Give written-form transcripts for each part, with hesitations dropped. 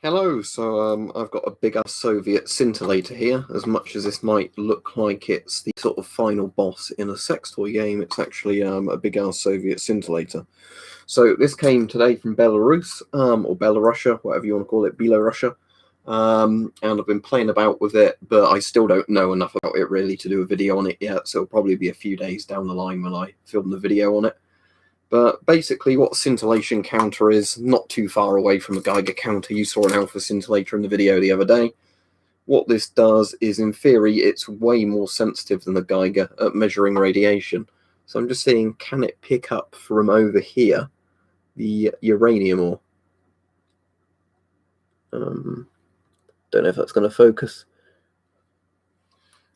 Hello, I've got a big ass Soviet scintillator here. As much as this might look like it's the sort of final boss in a sex toy game, it's actually a big ass Soviet scintillator. So this came today from Belarus, or Belarusia, whatever you want to call it, Belarusia. And I've been playing about with it, but I still don't know enough about it really to do a video on it yet, so it'll probably be a few days down the line when I film the video on it. But basically what scintillation counter is, not too far away from the Geiger counter. You saw an alpha scintillator in the video the other day. What this does is, in theory, it's way more sensitive than the Geiger at measuring radiation. So I'm just seeing, can it pick up from over here the uranium ore? Don't know if that's going to focus.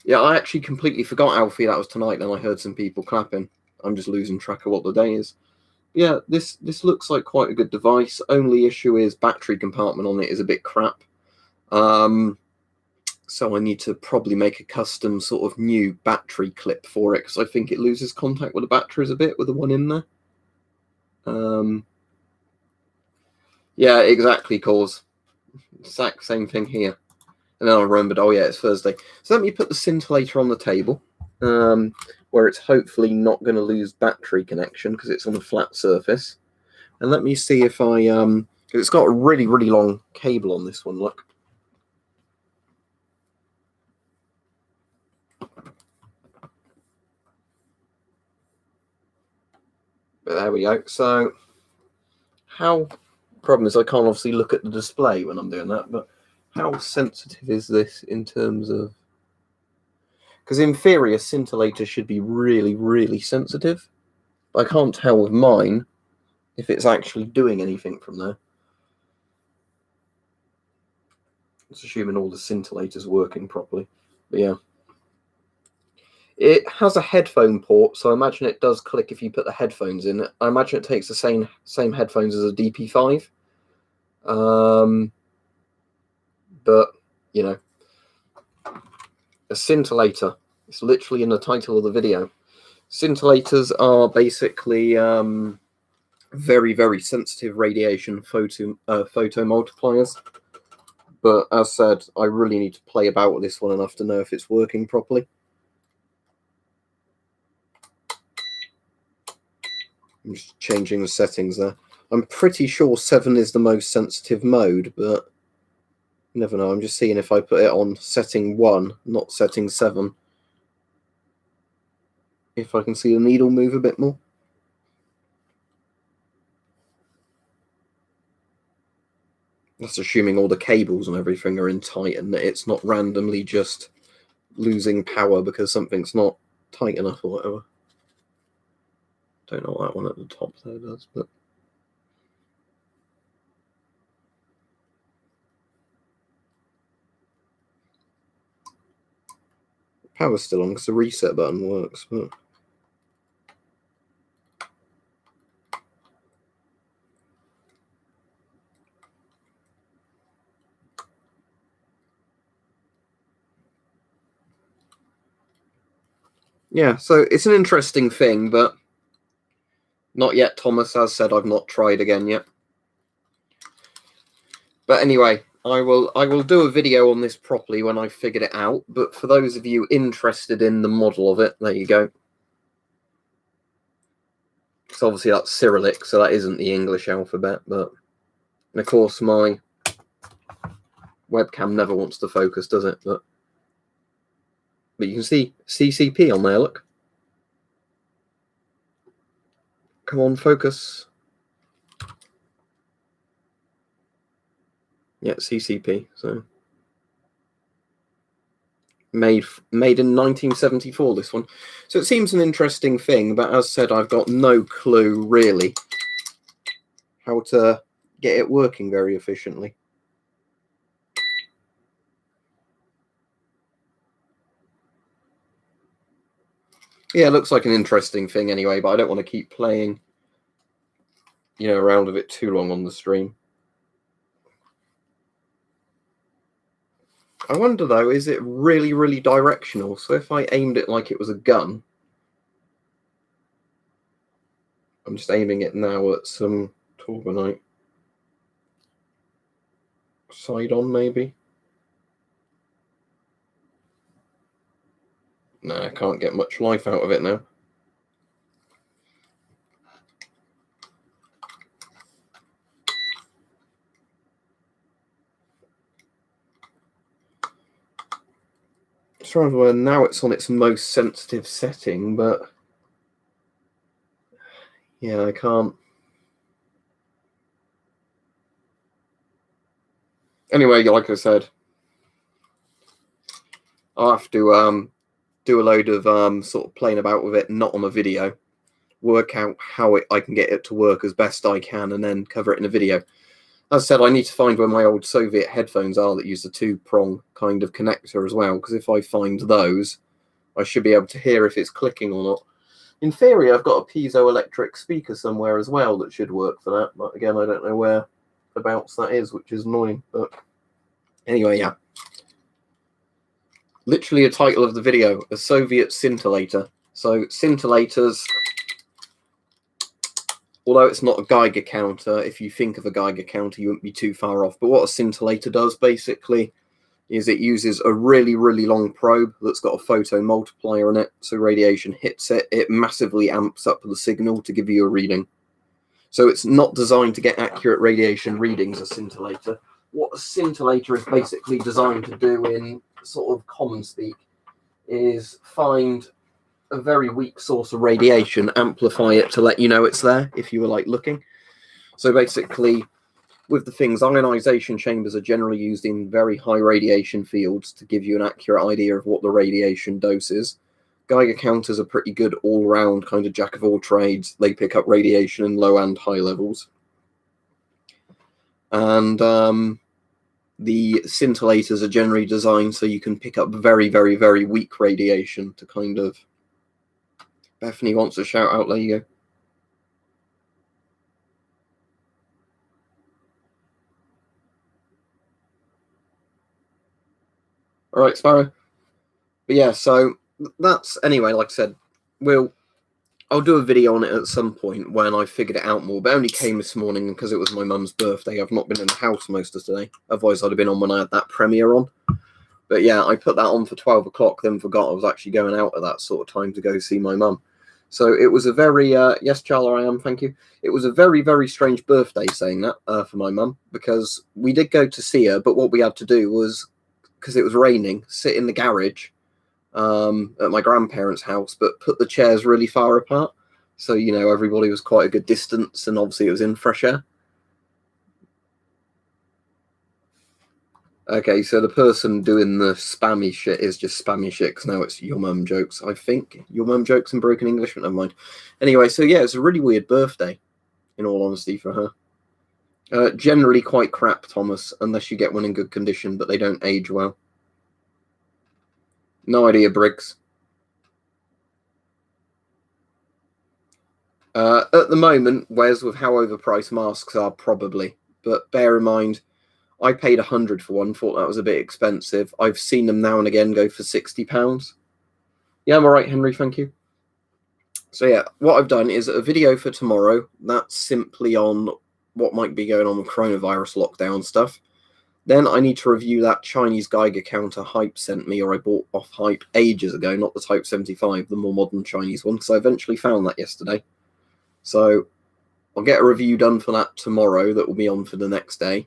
Yeah, I actually completely forgot, Alfie, that was tonight, and I heard some people clapping. I'm just losing track of what the day is. Yeah, this looks like quite a good device. Only issue is battery compartment on it is a bit crap. So I need to probably make a custom sort of new battery clip for it, because I think it loses contact with the batteries a bit with the one in there. Yeah, exactly, cause exact same thing here. And then I remembered, oh yeah, it's Thursday. So let me put the scintillator on the table, where it's hopefully not going to lose battery connection because it's on a flat surface. And let me see if I, because it's got a really, really long cable on this one, look. But there we go. So, problem is I can't obviously look at the display when I'm doing that, but how sensitive is this in terms of, because in theory a scintillator should be really, really sensitive. But I can't tell with mine if it's actually doing anything from there. It's assuming all the scintillators working properly. But yeah. It has a headphone port, so I imagine it does click if you put the headphones in. I imagine it takes the same headphones as a DP5. But, you know, a scintillator. It's literally in the title of the video. Scintillators are basically very, very sensitive radiation photo multipliers. But as said, I really need to play about with this one enough to know if it's working properly. I'm just changing the settings there. I'm pretty sure 7 is the most sensitive mode, but never know. I'm just seeing if I put it on setting 1, not setting 7. If I can see the needle move a bit more. That's assuming all the cables and everything are in tight and that it's not randomly just losing power because something's not tight enough or whatever. Don't know what that one at the top there does, but power's still on because the reset button works, but yeah, so it's an interesting thing, but not yet, Thomas. As said, I've not tried again yet. But anyway, I will do a video on this properly when I've figured it out. But for those of you interested in the model of it, there you go. So obviously that's Cyrillic, so that isn't the English alphabet. But and of course my webcam never wants to focus, does it? But you can see CCP on there. Look. Come on, focus. Yeah, CCP. So made in 1974. This one. So it seems an interesting thing, but as said, I've got no clue really how to get it working very efficiently. Yeah, it looks like an interesting thing anyway, but I don't want to keep playing, you know, around with it too long on the stream. I wonder though, is it really, really directional? So if I aimed it like it was a gun, I'm just aiming it now at some torbanite. Side on, maybe? No, I can't get much life out of it now. As far as well, now it's on its most sensitive setting, but yeah, I can't. Anyway, like I said, I'll have to do a load of sort of playing about with it, not on a video, work out how I can get it to work as best I can, and then cover it in a video. As I said, I need to find where my old Soviet headphones are that use the two-prong kind of connector as well, because if I find those, I should be able to hear if it's clicking or not. In theory, I've got a piezoelectric speaker somewhere as well that should work for that, but again, I don't know whereabouts that is, which is annoying. But anyway, yeah. Literally a title of the video, a Soviet scintillator. So scintillators, although it's not a Geiger counter, if you think of a Geiger counter, you wouldn't be too far off. But what a scintillator does, basically, is it uses a really, really long probe that's got a photon multiplier in it. So radiation hits it, it massively amps up the signal to give you a reading. So it's not designed to get accurate radiation readings, a scintillator. What a scintillator is basically designed to do in sort of common speak is find a very weak source of radiation, amplify it to let you know it's there if you were like looking. So basically, with the things, ionization chambers are generally used in very high radiation fields to give you an accurate idea of what the radiation dose is. Geiger counters are pretty good all-round kind of jack of all trades. They pick up radiation in low and high levels. And the scintillators are generally designed so you can pick up very, very, very weak radiation to kind of... Bethany wants a shout out, there you go. All right, Sparrow. But yeah, so that's, anyway, like I said, I'll do a video on it at some point when I figured it out more, but it only came this morning because it was my mum's birthday. I've not been in the house most of today. Otherwise, I'd have been on when I had that premiere on. But yeah, I put that on for 12 o'clock, then forgot I was actually going out at that sort of time to go see my mum. So it was a very, yes, Charla, I am, thank you. It was a very, very strange birthday saying that for my mum, because we did go to see her, but what we had to do was, because it was raining, sit in the garage at my grandparents' house, but put the chairs really far apart. So, you know, everybody was quite a good distance, and obviously it was in fresh air. Okay, so the person doing the spammy shit is just spammy shit, because now it's your mum jokes, I think. Your mum jokes in broken English, but never mind. Anyway, so yeah, it's a really weird birthday, in all honesty, for her. Generally quite crap, Thomas, unless you get one in good condition, but they don't age well. No idea, Briggs. At the moment, Wes, with how overpriced masks are, probably. But bear in mind, I paid £100 for one, thought that was a bit expensive. I've seen them now and again go for £60. Yeah, I'm all right, Henry, thank you. So yeah, what I've done is a video for tomorrow. That's simply on what might be going on with coronavirus lockdown stuff. Then I need to review that Chinese Geiger counter Hype sent me, or I bought off Hype ages ago, not the Type 75, the more modern Chinese one, because I eventually found that yesterday. So I'll get a review done for that tomorrow that will be on for the next day.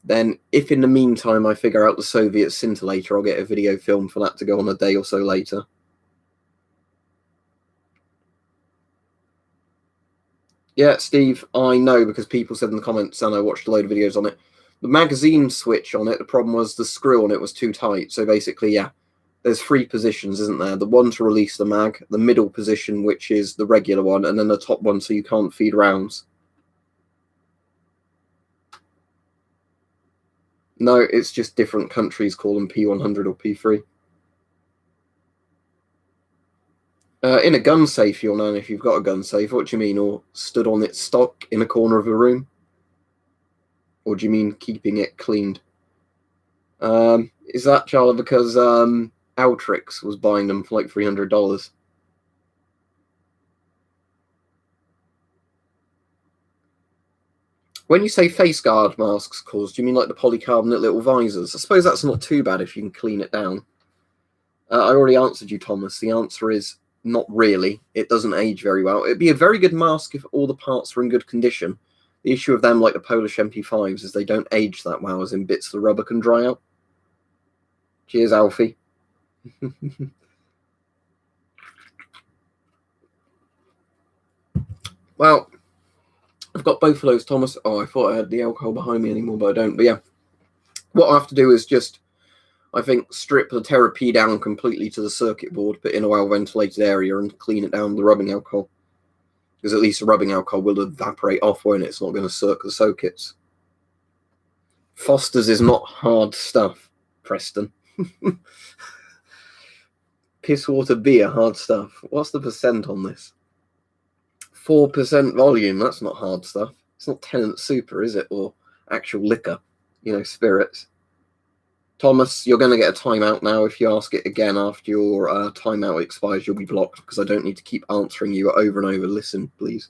Then, if in the meantime I figure out the Soviet scintillator, I'll get a video film for that to go on a day or so later. Yeah, Steve, I know because people said in the comments, and I watched a load of videos on it. The magazine switch on it, the problem was the screw on it was too tight. So basically, yeah, there's 3 positions, isn't there? The one to release the mag, the middle position, which is the regular one, and then the top one so you can't feed rounds. No, it's just different countries call them P100 or P3. In a gun safe, you'll know if you've got a gun safe. What do you mean? Or stood on its stock in a corner of a room? Or do you mean keeping it cleaned? Is that, Charlie, because Altrix was buying them for like $300? When you say face guard masks cause, do you mean like the polycarbonate little visors? I suppose that's not too bad if you can clean it down. I already answered you, Thomas. The answer is not really. It doesn't age very well. It'd be a very good mask if all the parts were in good condition. The issue of them, like the Polish MP5s, is they don't age that well, as in bits of the rubber can dry out. Cheers, Alfie. Well, I've got both of those, Thomas. Oh, I thought I had the alcohol behind me anymore, but I don't. But yeah, what I have to do is just, I think, strip the Terra-P down completely to the circuit board, put in a well-ventilated area, and clean it down with the rubbing alcohol. Because at least the rubbing alcohol will evaporate off, won't it? It's not going to soak the sockets. Foster's is not hard stuff, Preston. Piss water beer, hard stuff. What's the percent on this? 4% volume. That's not hard stuff. It's not Tennant Super, is it? Or actual liquor, spirits. Thomas, you're going to get a timeout now. If you ask it again after your timeout expires, you'll be blocked, because I don't need to keep answering you over and over. Listen, please.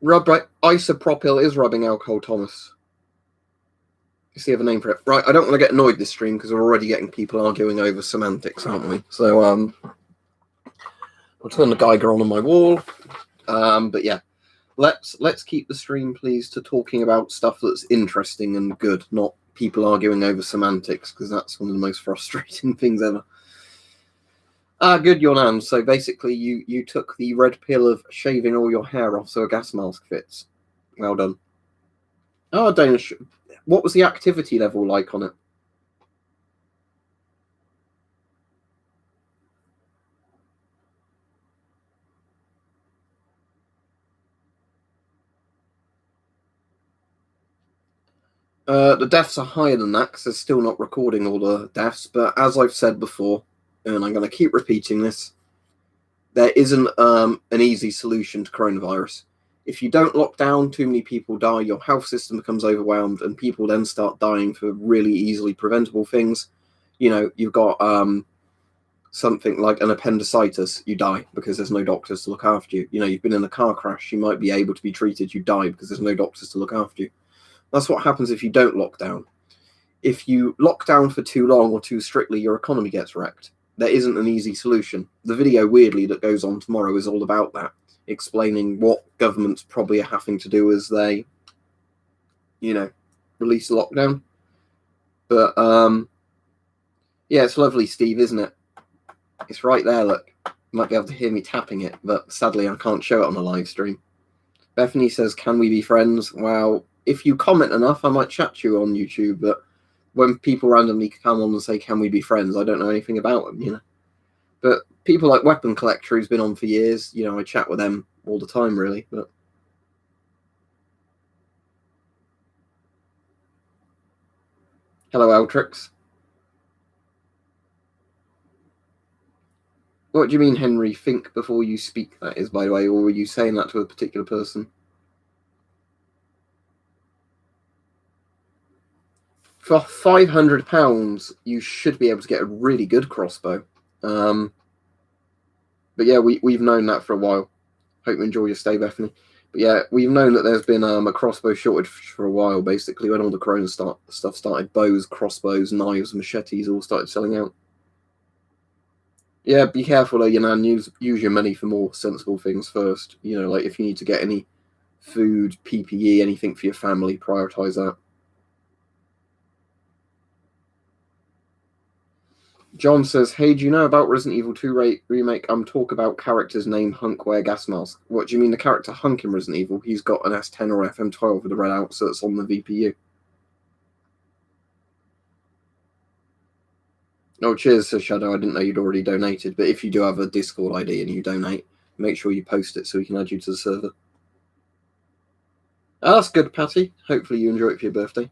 Isopropyl is rubbing alcohol, Thomas. It's the other name for it. Right, I don't want to get annoyed this stream, because we're already getting people arguing over semantics, aren't we? So, I'll turn the Geiger on my wall. But yeah, let's keep the stream, please, to talking about stuff that's interesting and good, not people arguing over semantics, because that's one of the most frustrating things ever. Good, Yonan. So basically, you took the red pill of shaving all your hair off so a gas mask fits. Well done. Oh, Danish. What was the activity level like on it? The deaths are higher than that, because they're still not recording all the deaths. But as I've said before, and I'm going to keep repeating this, there isn't an easy solution to coronavirus. If you don't lock down, too many people die, your health system becomes overwhelmed, and people then start dying for really easily preventable things. You've got something like an appendicitis, you die because there's no doctors to look after you. You've been in a car crash, you might be able to be treated, you die because there's no doctors to look after you. That's what happens if you don't lock down. If you lock down for too long or too strictly, your economy gets wrecked. There isn't an easy solution. The video, weirdly, that goes on tomorrow is all about that, explaining what governments probably are having to do as they, release a lockdown. But, yeah, it's lovely, Steve, isn't it? It's right there, look. You might be able to hear me tapping it, but sadly I can't show it on a live stream. Bethany says, can we be friends? Well, if you comment enough, I might chat to you on YouTube, but when people randomly come on and say, can we be friends, I don't know anything about them, But people like Weapon Collector, who's been on for years, I chat with them all the time, really. But hello, Altrix. What do you mean, Henry? Think before you speak, that is, by the way, or were you saying that to a particular person? For £500, you should be able to get a really good crossbow. But yeah, we've known that for a while. Hope you enjoy your stay, Bethany. But yeah, we've known that there's been a crossbow shortage for a while, basically, when all the corona stuff started. Bows, crossbows, knives, machetes all started selling out. Yeah, be careful though, use your money for more sensible things first. Like if you need to get any food, PPE, anything for your family, prioritize that. John says, hey, do you know about Resident Evil 2 remake? Talk about character's name Hunk wear gas mask. What do you mean, the character Hunk in Resident Evil? He's got an S10 or FM12 with the red outserts on the VPU. Oh, cheers, says Shadow. I didn't know you'd already donated, but if you do have a Discord ID and you donate, make sure you post it so we can add you to the server. Oh, that's good, Patty. Hopefully you enjoy it for your birthday.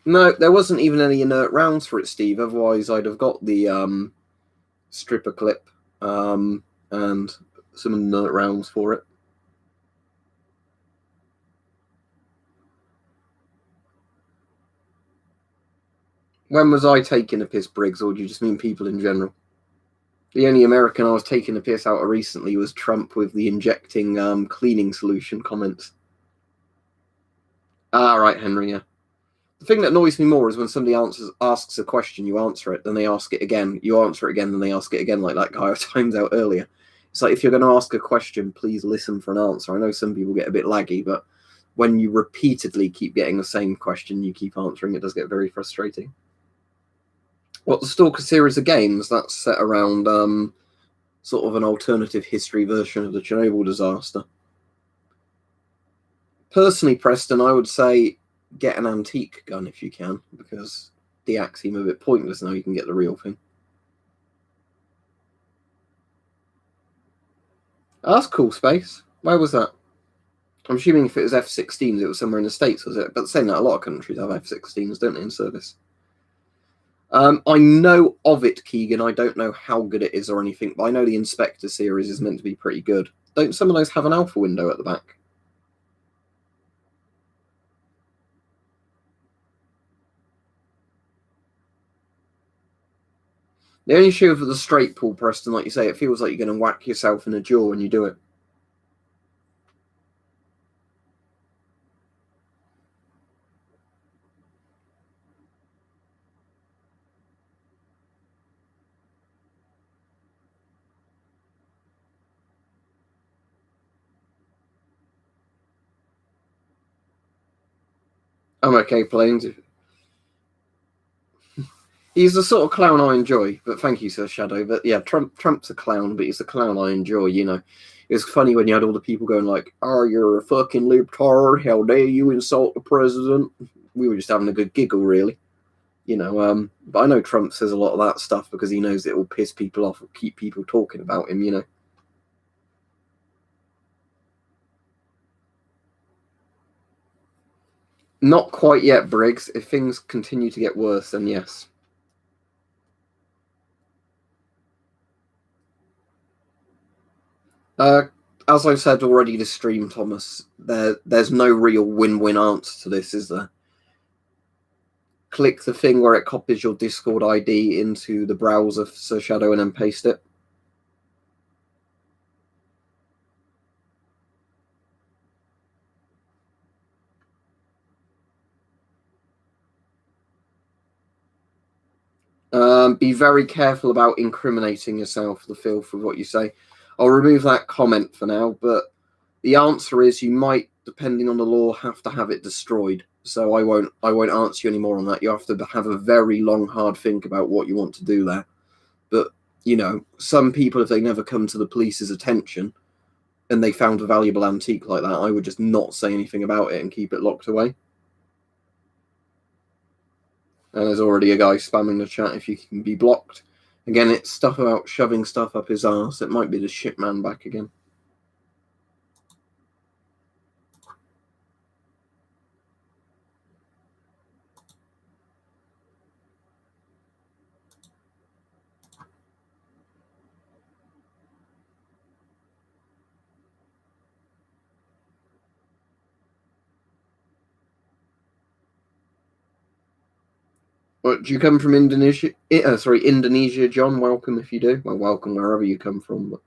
No, there wasn't even any inert rounds for it, Steve. Otherwise, I'd have got the stripper clip, and some inert rounds for it. When was I taking a piss, Briggs, or do you just mean people in general? The only American I was taking a piss out of recently was Trump with the injecting cleaning solution comments. Ah, right, Henry, yeah. The thing that annoys me more is when somebody asks a question, you answer it, then they ask it again, you answer it again, then they ask it again, like that guy I timed out earlier. It's like, if you're going to ask a question, please listen for an answer. I know some people get a bit laggy, but when you repeatedly keep getting the same question, you keep answering, it does get very frustrating. What, the Stalker series of games? That's set around sort of an alternative history version of the Chernobyl disaster. Personally, Preston, I would say get an antique gun if you can, because the axe seem a bit pointless now. You can get the real thing. Oh, that's cool, Space. Where was that? I'm assuming if it was F-16s, it was somewhere in the States, was it? But saying that, a lot of countries have F-16s, don't they, in service? I know of it, Keegan. I don't know how good it is or anything, but I know the Inspector series is meant to be pretty good. Don't some of those have an alpha window at the back? The only issue with the straight pull, Preston, like you say, it feels like you're going to whack yourself in the jaw when you do it. I'm okay, Planes. He's the sort of clown I enjoy, but thank you, Sir Shadow. But yeah, Trump's a clown, but he's the clown I enjoy, you know. It's funny when you had all the people going like, oh, you're a fucking libtard, how dare you insult the president. We were just having a good giggle, really. You know, but I know Trump says a lot of that stuff because he knows it will piss people off or keep people talking about him, you know. Not quite yet, Briggs. If things continue to get worse, then yes. As I've said already to stream, Thomas, there's no real win-win answer to this, is there? Click the thing where it copies your Discord ID into the browser for Sir Shadow and then paste it. Be very careful about incriminating yourself, the filth of what you say. I'll remove that comment for now, but the answer is you might, depending on the law, have to have it destroyed. So I won't answer you anymore on that. You have to have a very long, hard think about what you want to do there. But, you know, some people, if they never come to the police's attention and they found a valuable antique like that, I would just not say anything about it and keep it locked away. And there's already a guy spamming the chat if you can be blocked. Again, it's stuff about shoving stuff up his arse. It might be the shit man back again. What, do you come from Indonesia? Indonesia, John. Welcome if you do. Well, welcome wherever you come from. But...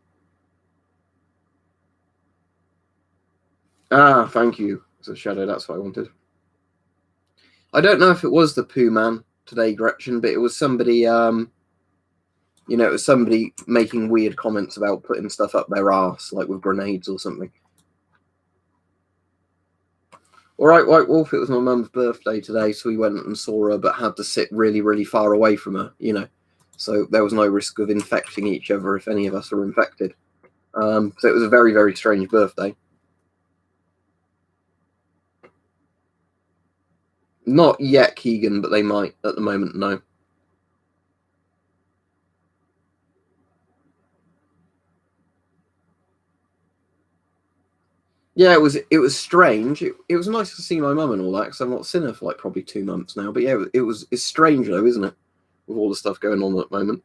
Ah, thank you. It's a shadow. That's what I wanted. I don't know if it was the poo man today, Gretchen, but it was somebody. You know, it was somebody making weird comments about putting stuff up their arse, like with grenades or something. All right, White Wolf, it was my mum's birthday today, so we went and saw her, but had to sit really, really far away from her, you know. So there was no risk of infecting each other if any of us were infected. So it was a very, very strange birthday. Not yet, Keegan, but they might. At the moment, no. Yeah, it was strange. It was nice to see my mum and all that because I've not seen her for like probably 2 months now. But yeah, it's strange though, isn't it? With all the stuff going on at the moment.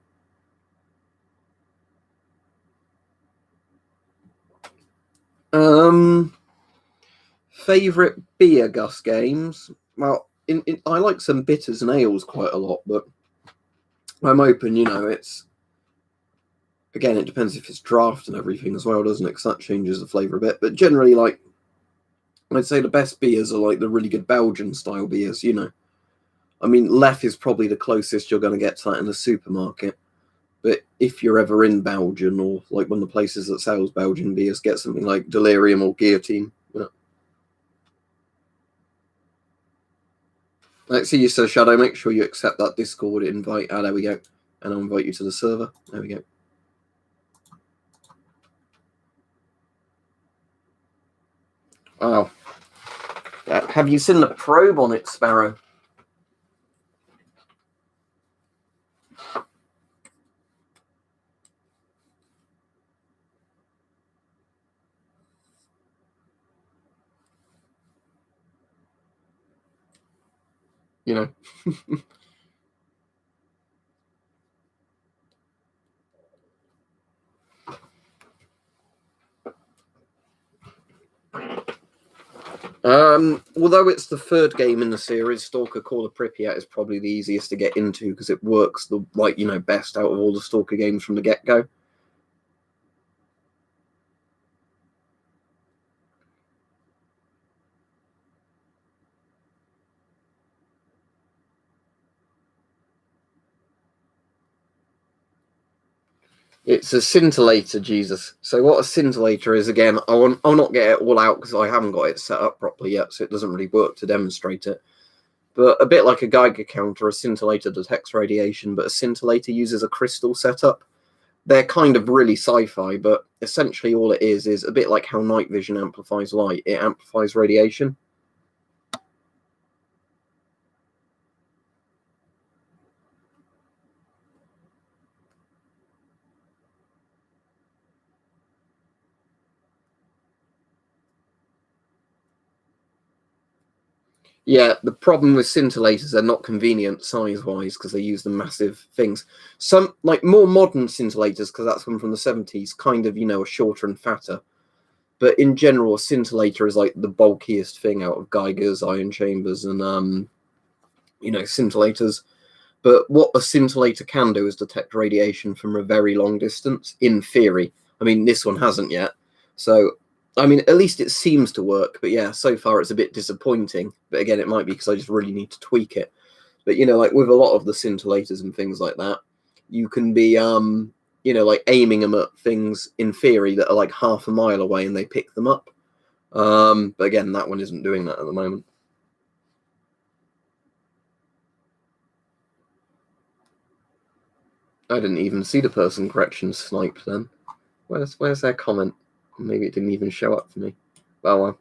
Favorite beer Gus games? Well, I like some bitters and ales quite a lot, but I'm open. It's again, it depends if it's draft and everything as well, doesn't it? Because that changes the flavour a bit. But generally, like I'd say, the best beers are like the really good Belgian style beers. I mean, Lef is probably the closest you're going to get to that in the supermarket. But if you're ever in Belgium, or like one of the places that sells Belgian beers, get something like Delirium or Guillotine. Let's see you, Sir Shadow. Make sure you accept that Discord invite. There we go. And I'll invite you to the server. There we go. Wow. Have you seen the probe on it, Sparrow? Although it's the third game in the series, Stalker Call of Pripyat is probably the easiest to get into because it works the best out of all the Stalker games from the get-go. It's a scintillator, Jesus. So what a scintillator is, again, I'll not get it all out because I haven't got it set up properly yet, so it doesn't really work to demonstrate it. But a bit like a Geiger counter, a scintillator detects radiation, but a scintillator uses a crystal setup. They're kind of really sci-fi, but essentially all it is a bit like how night vision amplifies light. It amplifies radiation. Yeah, the problem with scintillators, they're not convenient size-wise because they use the massive things. Some, like more modern scintillators, because that's one from the 70s, kind of, are shorter and fatter. But in general, a scintillator is like the bulkiest thing out of Geigers, ion chambers, and, scintillators. But what a scintillator can do is detect radiation from a very long distance, in theory. I mean, this one hasn't yet. So, I mean, at least it seems to work. But yeah, so far it's a bit disappointing. But again, it might be because I just really need to tweak it. But, like with a lot of the scintillators and things like that, you can be, like aiming them at things in theory that are like half a mile away and they pick them up. But again, that one isn't doing that at the moment. I didn't even see the person correction snipe then. Where's their comment? Maybe it didn't even show up for me. Well,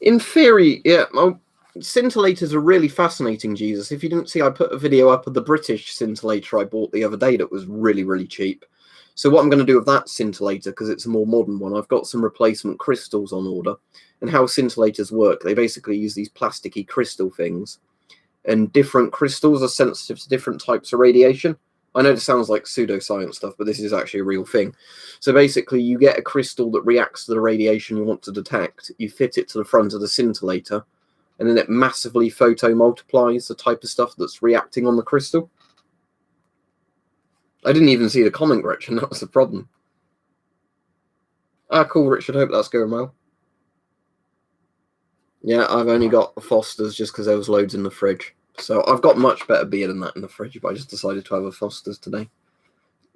in theory, yeah, scintillators are really fascinating, Jesus. If you didn't see, I put a video up of the British scintillator I bought the other day that was really, really cheap. So what I'm going to do with that scintillator, because it's a more modern one, I've got some replacement crystals on order. And how scintillators work, they basically use these plasticky crystal things. And different crystals are sensitive to different types of radiation. I know this sounds like pseudoscience stuff, but this is actually a real thing. So basically, you get a crystal that reacts to the radiation you want to detect. You fit it to the front of the scintillator, and then it massively photomultiplies the type of stuff that's reacting on the crystal. I didn't even see the comment, Gretchen. That was the problem. Ah, cool, Richard. Hope that's going well. Yeah, I've only got a Foster's just because there was loads in the fridge. So I've got much better beer than that in the fridge, but I just decided to have a Foster's today.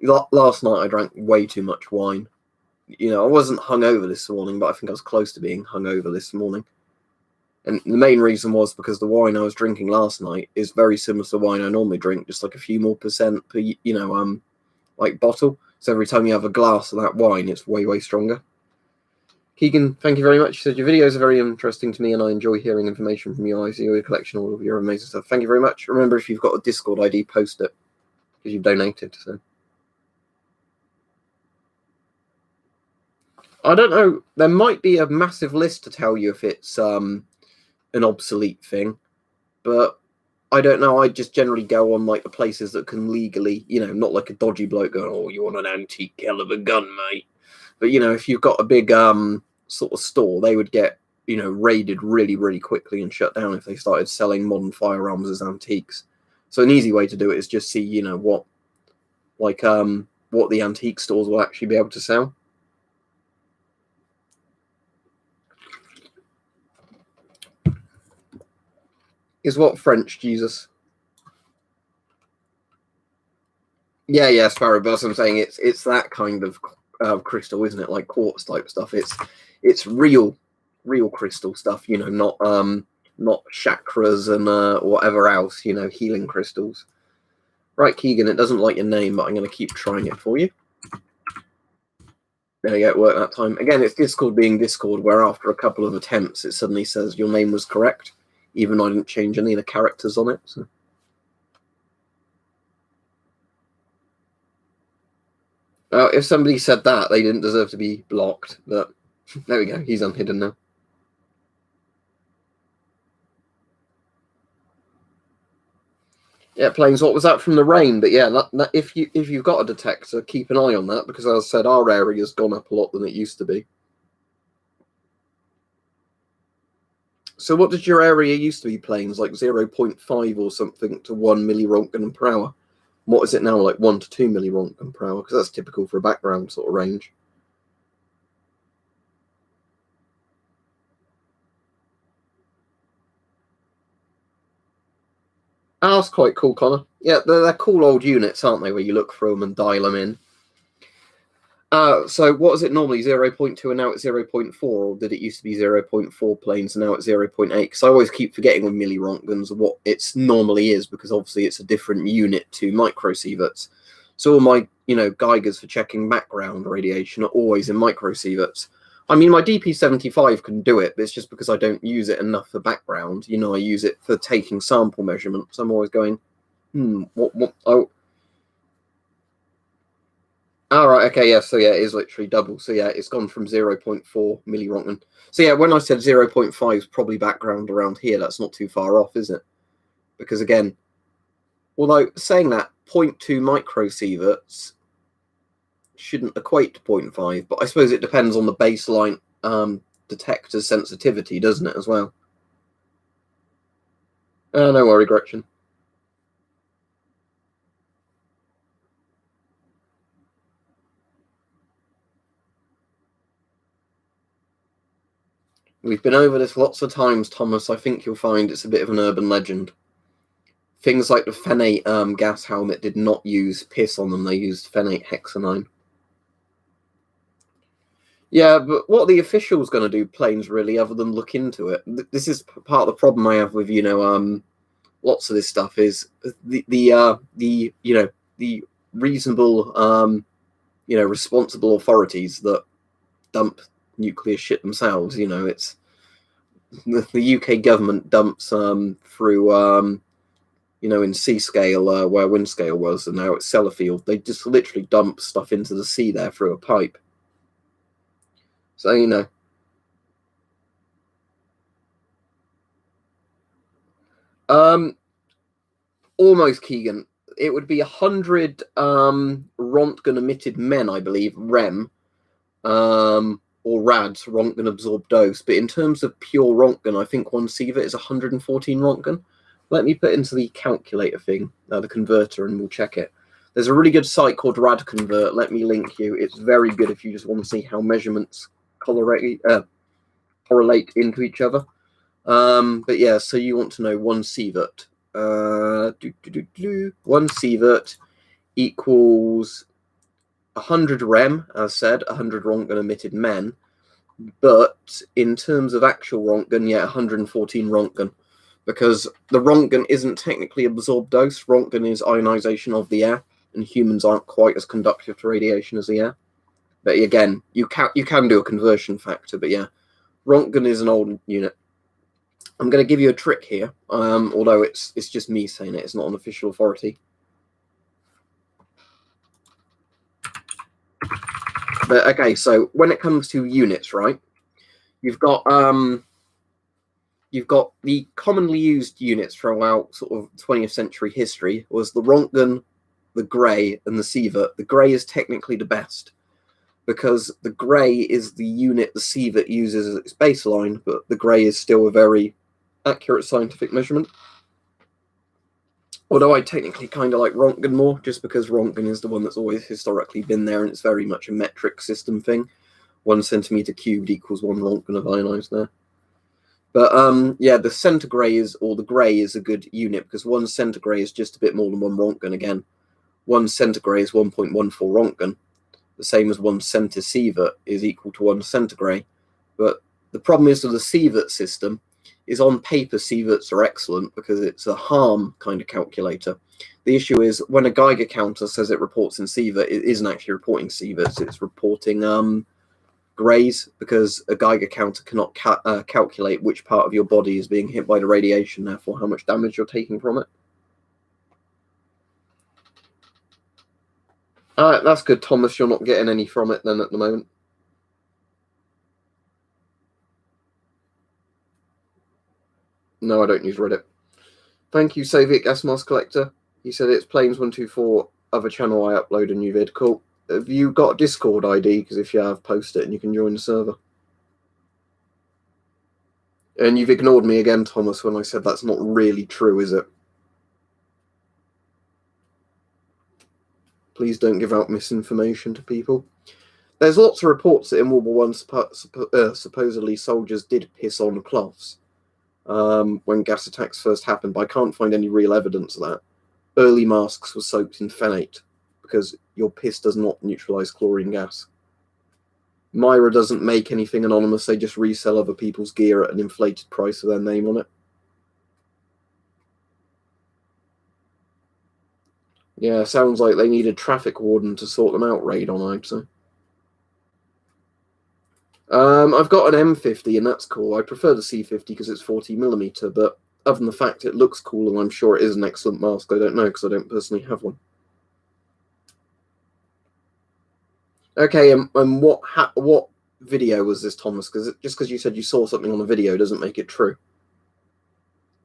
Last night I drank way too much wine. I wasn't hungover this morning, but I think I was close to being hungover this morning. And the main reason was because the wine I was drinking last night is very similar to the wine I normally drink, just like a few more percent per, like bottle. So every time you have a glass of that wine, it's way, way stronger. Keegan, thank you very much. You said your videos are very interesting to me, and I enjoy hearing information from you. I see your collection, all of your amazing stuff. Thank you very much. Remember, if you've got a Discord ID, post it because you've donated. So I don't know. There might be a massive list to tell you if it's an obsolete thing, but I don't know. I just generally go on like the places that can legally, you know, not like a dodgy bloke going, "Oh, you want an antique caliber gun, mate?" But you know, if you've got a big sort of store, they would get, you know, raided really, really quickly and shut down if they started selling modern firearms as antiques. So an easy way to do it is just see, you know, what the antique stores will actually be able to sell. Is what French, Jesus? Yeah, Sparrow. But I'm saying it's that kind of crystal, isn't it? Like quartz type stuff. It's real crystal stuff. You know, not chakras and whatever else. You know, healing crystals. Right, Keegan. It doesn't like your name, but I'm going to keep trying it for you. There you go. It worked that time. Again, it's Discord being Discord, where after a couple of attempts, it suddenly says your name was correct, even though I didn't change any of the characters on it. So. If somebody said that, they didn't deserve to be blocked. But there we go. He's unhidden now. Yeah, Plains. What was that from the rain? But yeah, if you've got a detector, keep an eye on that, because as I said, our area's gone up a lot than it used to be. So what did your area used to be, Plains? Like 0.5 or something to 1 millirontgen per hour? What is it now, like 1 to 2 millirontgen per hour? Because that's typical for a background sort of range. Oh, that's quite cool, Connor. Yeah, they're cool old units, aren't they, where you look through them and dial them in. So what is it normally, 0.2 and now it's 0.4, or did it used to be 0.4 Plains and now it's 0.8? Because I always keep forgetting with millirontgens what it normally is, because obviously it's a different unit to microsieverts. So all my, you know, Geigers for checking background radiation are always in microsieverts. I mean, my DP75 can do it, but it's just because I don't use it enough for background. You know, I use it for taking sample measurements. I'm always going, oh, all right, okay, yeah, so yeah, it is literally double. So yeah, it's gone from 0.4 millirontgen. So yeah, when I said 0.5 is probably background around here, that's not too far off, is it? Because again, although saying that 0.2 microsieverts shouldn't equate to 0.5, but I suppose it depends on the baseline detector sensitivity, doesn't it, as well? No worry, Gretchen. We've been over this lots of times, Thomas. I think you'll find it's a bit of an urban legend. Things like the phenate gas helmet did not use piss on them. They used phenate hexanine. Yeah, but what are the officials going to do, Plains, really, other than look into it? This is part of the problem I have with, you know, lots of this stuff is the you know, the reasonable, you know, responsible authorities that dump nuclear shit themselves. You know, it's the UK government dumps through you know, in Seascale where Windscale was, and now it's Sellafield. They just literally dump stuff into the sea there through a pipe. So you know. Almost, Keegan. It would be 100 Rontgen emitted men, I believe, REM, or RADs, Rontgen absorbed dose. But in terms of pure Rontgen, I think one sievert is 114 Rontgen. Let me put into the calculator thing, the converter, and we'll check it. There's a really good site called Rad Convert. Let me link you. It's very good if you just want to see how measurements correlate into each other. But yeah, so you want to know one sievert. One sievert equals 100 rem, as said, 100 Rontgen emitted men. But in terms of actual Rontgen, yeah, 114 Rontgen. Because the Rontgen isn't technically absorbed dose. Rontgen is ionization of the air, and humans aren't quite as conductive to radiation as the air. But again, you can do a conversion factor, but yeah, Rontgen is an old unit. I'm going to give you a trick here, although it's just me saying it. It's not an official authority. But okay, so when it comes to units, right, you've got you've got the commonly used units throughout sort of 20th century history was the Rontgen, the Grey, and the Sievert. The Grey is technically the best because the Grey is the unit the Sievert uses as its baseline, but the Grey is still a very accurate scientific measurement. Although I technically kind of like Rontgen more, just because Rontgen is the one that's always historically been there, and it's very much a metric system thing. 1 centimeter cubed equals 1 Rontgen of ionized there. But yeah, the centigrade is, or the Grey is a good unit because 1 centigrade is just a bit more than 1 Rontgen again. 1 centigrade is 1.14 Rontgen. The same as 1 centisievert is equal to 1 centigrade. But the problem is with the sievert system is on paper sieverts are excellent because it's a harm kind of calculator. The issue is when a Geiger counter says it reports in sievert, it isn't actually reporting sieverts, it's reporting Greys, because a Geiger counter cannot calculate which part of your body is being hit by the radiation, therefore how much damage you're taking from it. Alright, that's good, Thomas. You're not getting any from it then at the moment. No, I don't use Reddit. Thank you, Soviet Gas Mask Collector. He said it's Planes124, other channel I upload a new vid. Cool. Have you got a Discord ID? Because if you have, post it and you can join the server. And you've ignored me again, Thomas, when I said that's not really true, is it? Please don't give out misinformation to people. There's lots of reports that in World War I, supposedly soldiers did piss on cloths when gas attacks first happened, but I can't find any real evidence of that. Early masks were soaked in phenate because your piss does not neutralize chlorine gas. Myra doesn't make anything anonymous, they just resell other people's gear at an inflated price with their name on it. Yeah, sounds like they need a traffic warden to sort them out raid on, I'd say. I've got an M50 and that's cool. I prefer the C50 because it's 40mm, but other than the fact it looks cool and I'm sure it is an excellent mask, I don't know because I don't personally have one. Okay, and what video was this, Thomas? Because just because you said you saw something on a video doesn't make it true.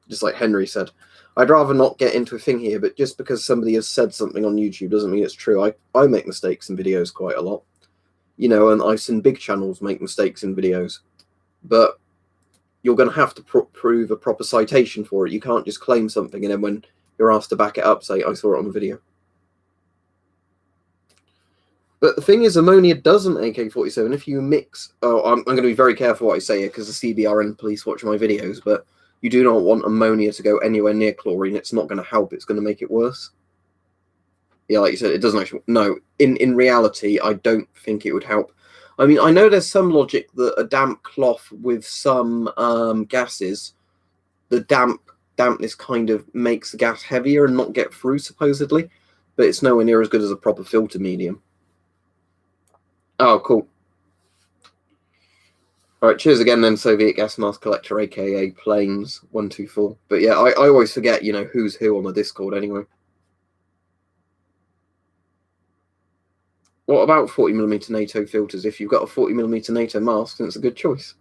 Just like Henry said. I'd rather not get into a thing here, but just because somebody has said something on YouTube doesn't mean it's true. I make mistakes in videos quite a lot. You know, and I've seen big channels make mistakes in videos. But you're going to have to prove a proper citation for it. You can't just claim something and then when you're asked to back it up, say, I saw it on a video. But the thing is, ammonia doesn't AK-47. If you mix... Oh, I'm going to be very careful what I say here because the CBRN police watch my videos, but you do not want ammonia to go anywhere near chlorine. It's not going to help. It's going to make it worse. Yeah, like you said, it doesn't actually... No, in reality, I don't think it would help. I mean, I know there's some logic that a damp cloth with some gases, the dampness kind of makes the gas heavier and not get through, supposedly, but it's nowhere near as good as a proper filter medium. Oh, cool. All right, cheers again then, Soviet Gas Mask Collector, aka Planes124. But yeah, I always forget, you know, who's who on the Discord anyway. What about 40mm NATO filters? If you've got a 40mm NATO mask, then it's a good choice.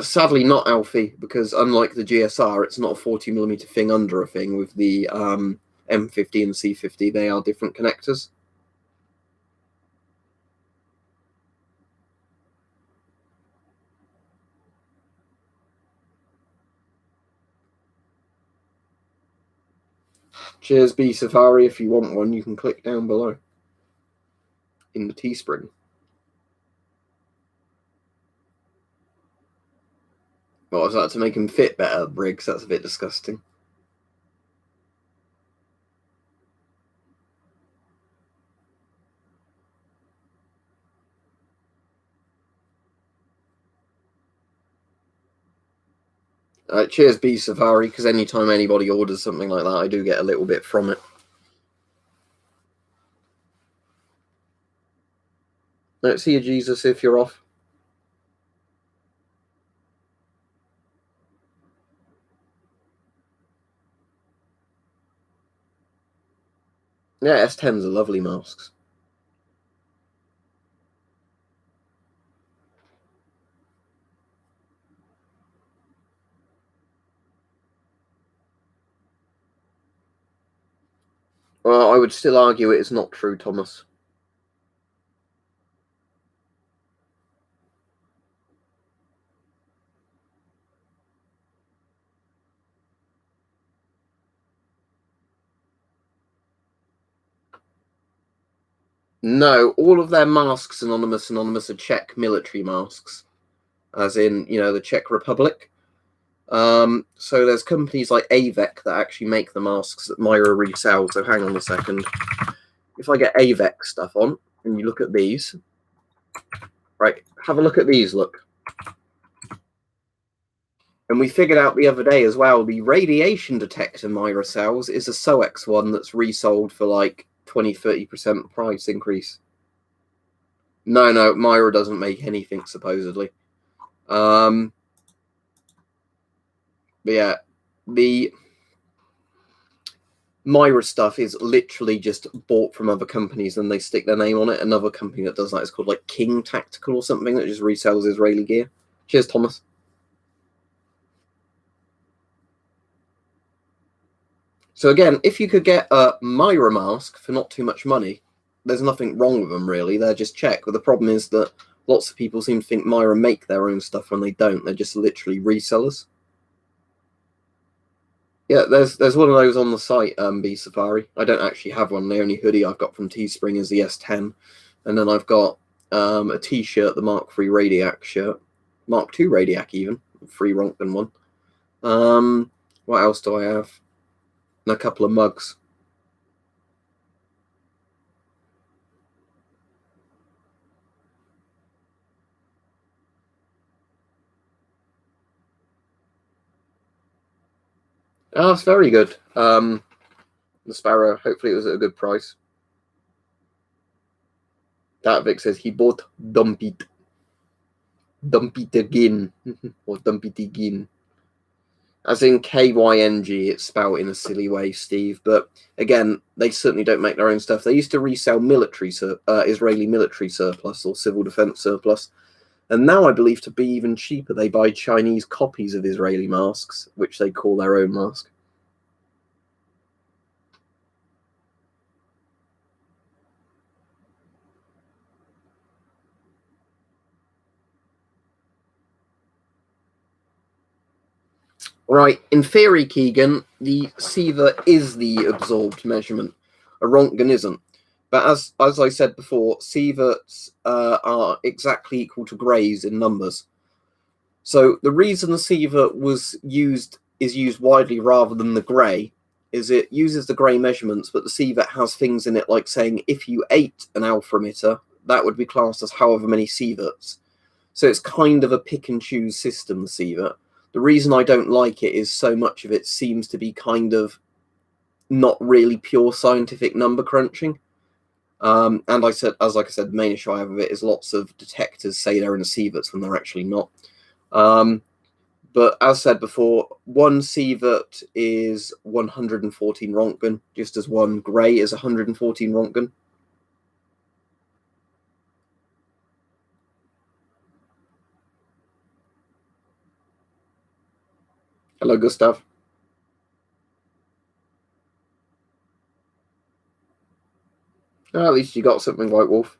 Sadly, not Alfie, because unlike the GSR, it's not a 40mm thing under a thing. With the M50 and C50, they are different connectors. Cheers, B Safari. If you want one, you can click down below in the Teespring. What was that, to make him fit better, Briggs? That's a bit disgusting. Cheers, B Safari, because anytime anybody orders something like that, I do get a little bit from it. Let's see you, Jesus, if you're off. Yeah, S10s are lovely masks. Well, I would still argue it is not true, Thomas. No, all of their masks, Anonymous, are Czech military masks, as in, the Czech Republic. So there's companies like Avec that actually make the masks that Myra resells. So hang on a second. If I get Avec stuff on, and you look at these, right, have a look at these, look. And we figured out the other day as well, the radiation detector Myra sells is a SOEX one that's resold for like 20-30% price increase. No, Myra doesn't make anything, supposedly. But yeah, the Myra stuff is literally just bought from other companies and they stick their name on it. Another company that does that is called like King Tactical or something that just resells Israeli gear. Cheers, Thomas. So again, if you could get a Myra mask for not too much money, there's nothing wrong with them, really. They're just Czech. But the problem is that lots of people seem to think Myra make their own stuff when they don't. They're just literally resellers. Yeah, there's one of those on the site, B Safari. I don't actually have one. The only hoodie I've got from Teespring is the S10. And then I've got a T-shirt, the Mark III Radiac shirt. Mark II Radiac, even. Free Ronkton one. What else do I have? And a couple of mugs. Oh, that's very good. The Sparrow, hopefully it was at a good price. That Vic says he bought Dump It. Dump It again. Or Dump It again. As in KYNG, it's spelled in a silly way, Steve. But again, they certainly don't make their own stuff. They used to resell Israeli military surplus or civil defense surplus. And now I believe to be even cheaper, they buy Chinese copies of Israeli masks, which they call their own mask. Right, in theory, Keegan, the Sieva is the absorbed measurement. A Rontgen isn't. But as I said before, Sieverts are exactly equal to greys in numbers. So the reason the Sievert is used widely rather than the grey is it uses the grey measurements, but the Sievert has things in it like saying if you ate an alpha emitter, that would be classed as however many Sieverts. So it's kind of a pick and choose system, the Sievert. The reason I don't like it is so much of it seems to be kind of not really pure scientific number crunching. And as I said, the main issue I have with it is lots of detectors say they're in a Sieverts when they're actually not. But as said before, one Sievert is 114 Rontgen, just as one grey is 114 Rontgen. Hello, Gustav. Oh, at least you got something, White Wolf.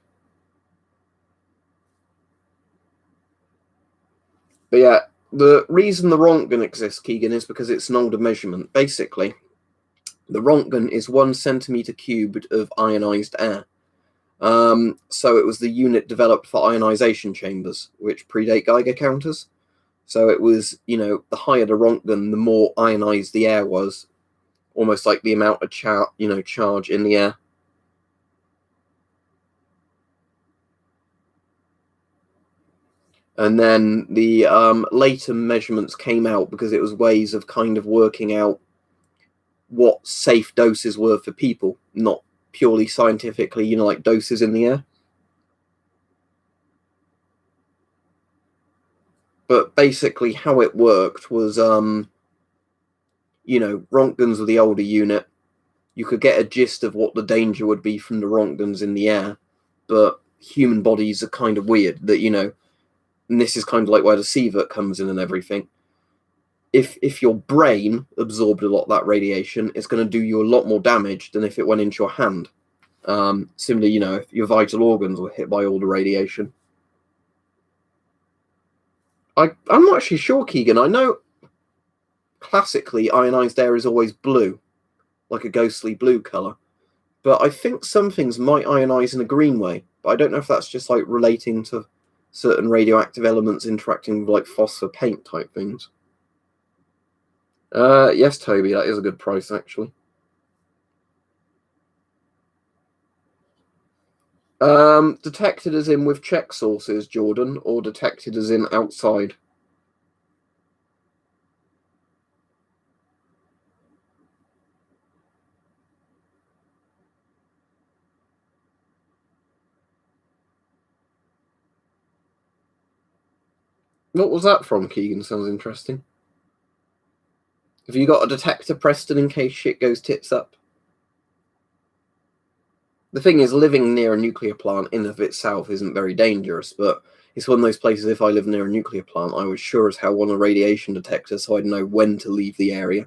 But yeah, the reason the Rontgen exists, Keegan, is because it's an older measurement. Basically, the Rontgen is 1 centimeter cubed of ionized air. So it was the unit developed for ionization chambers, which predate Geiger counters. So it was, the higher the Rontgen, the more ionized the air was, almost like the amount of charge in the air. And then the later measurements came out because it was ways of kind of working out what safe doses were for people, not purely scientifically, like doses in the air. But basically how it worked was, Rontgens were the older unit. You could get a gist of what the danger would be from the Rontgens in the air, but human bodies are kind of weird that, and this is kind of like where the Sievert comes in and everything. if your brain absorbed a lot of that radiation, it's going to do you a lot more damage than if it went into your hand. Similarly, if your vital organs were hit by all the radiation. I'm not actually sure, Keegan. I know classically ionized air is always blue, like a ghostly blue colour. But I think some things might ionize in a green way. But I don't know if that's just like relating to certain radioactive elements interacting with like phosphor paint type things. Yes, Toby, that is a good price actually. Detected as in with check sources, Jordan, or detected as in outside? What was that from, Keegan? Sounds interesting. Have you got a detector, Preston, in case shit goes tits up? The thing is, living near a nuclear plant in of itself isn't very dangerous, but it's one of those places, if I lived near a nuclear plant, I would sure as hell want a radiation detector so I'd know when to leave the area.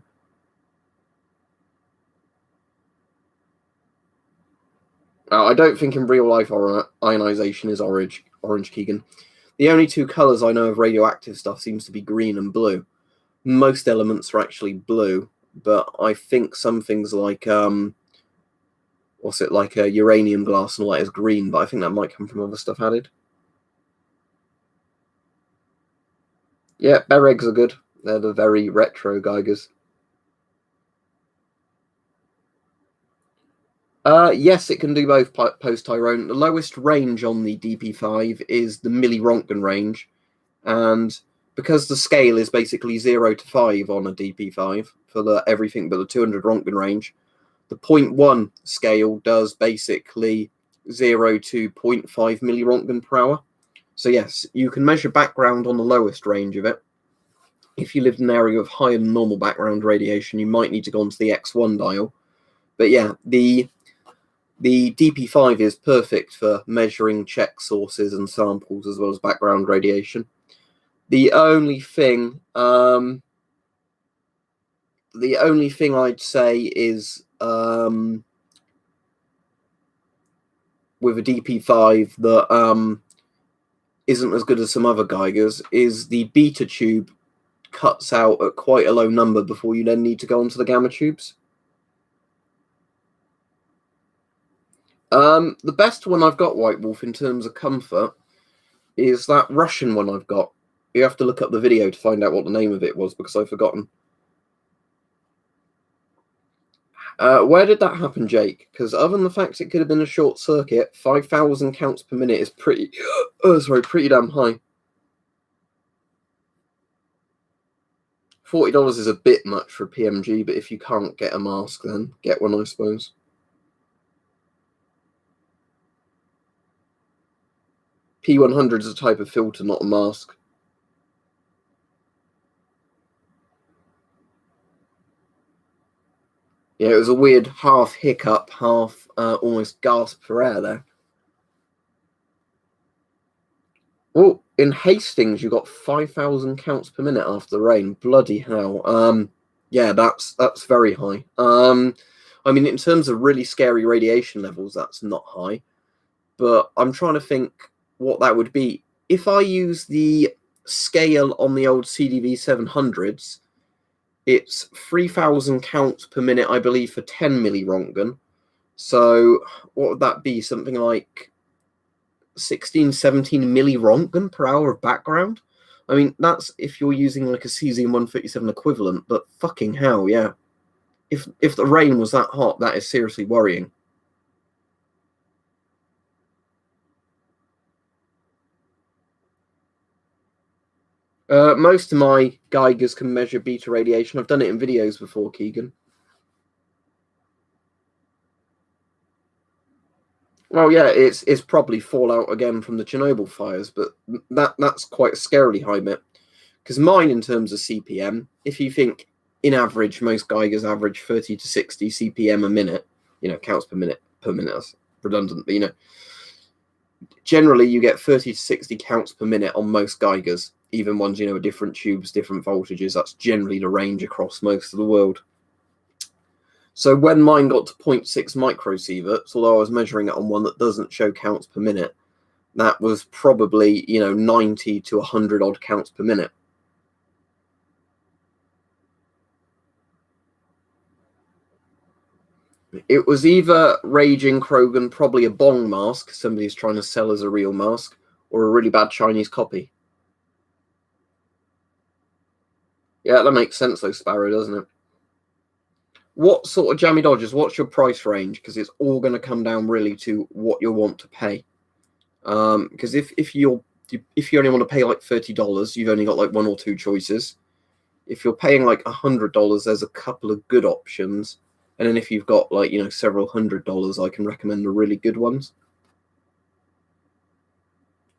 I don't think in real life ionization is orange, Keegan. The only two colours I know of radioactive stuff seems to be green and blue. Most elements are actually blue, but I think some things like like a uranium glass and all that is green, but I think that might come from other stuff added. Yeah, Beregs are good. They're the very retro Geigers. Yes, it can do both post-Tyrone. The lowest range on the DP5 is the millirontgen range, and because the scale is basically 0 to 5 on a DP5 for everything but the 200 Rontgen range, the 0.1 scale does basically 0 to 0.5 millirontgen per hour. So yes, you can measure background on the lowest range of it. If you lived in an area of higher than normal background radiation, you might need to go onto the X1 dial. But yeah, the DP5 is perfect for measuring check sources and samples as well as background radiation. The only thing I'd say is with a DP5 that isn't as good as some other Geigers is the beta tube cuts out at quite a low number before you then need to go onto the gamma tubes. The best one I've got, White Wolf, in terms of comfort is that Russian one I've got. You have to look up the video to find out what the name of it was because I've forgotten. Where did that happen, Jake? Because other than the fact it could have been a short circuit, 5,000 counts per minute is pretty damn high. $40 is a bit much for a PMG, but if you can't get a mask, then get one, I suppose. P100 is a type of filter, not a mask. Yeah, it was a weird half hiccup, half almost gasp for air there. Oh, in Hastings, you got 5,000 counts per minute after the rain. Bloody hell. Yeah, that's very high. I mean, in terms of really scary radiation levels, that's not high. But I'm trying to think what that would be. If I use the scale on the old CDV 700s, it's 3,000 counts per minute, I believe, for 10 millirontgen. So what would that be? Something like 16, 17 millirontgen per hour of background? I mean, that's if you're using like a cesium-137 equivalent, but fucking hell, yeah. If the rain was that hot, that is seriously worrying. Most of my Geigers can measure beta radiation. I've done it in videos before, Keegan. Well, yeah, it's probably fallout again from the Chernobyl fires, but that's quite a scarily high bit. Because mine, in terms of CPM, if you think in average, most Geigers average 30 to 60 CPM a minute, counts per minute, that's redundant, but generally you get 30 to 60 counts per minute on most Geigers. even ones, with different tubes, different voltages. That's generally the range across most of the world. So when mine got to 0.6 microsieverts, although I was measuring it on one that doesn't show counts per minute, that was probably, 90 to 100 odd counts per minute. It was either Raging Krogan, probably a bong mask somebody's trying to sell as a real mask, or a really bad Chinese copy. Yeah, that makes sense though, Sparrow, doesn't it? What sort of jammy dodgers? What's your price range? Because it's all going to come down really to what you want to pay. Because if you only want to pay like $30, you've only got like one or two choices. If you're paying like $100, there's a couple of good options. And then if you've got like, several $100s, I can recommend the really good ones.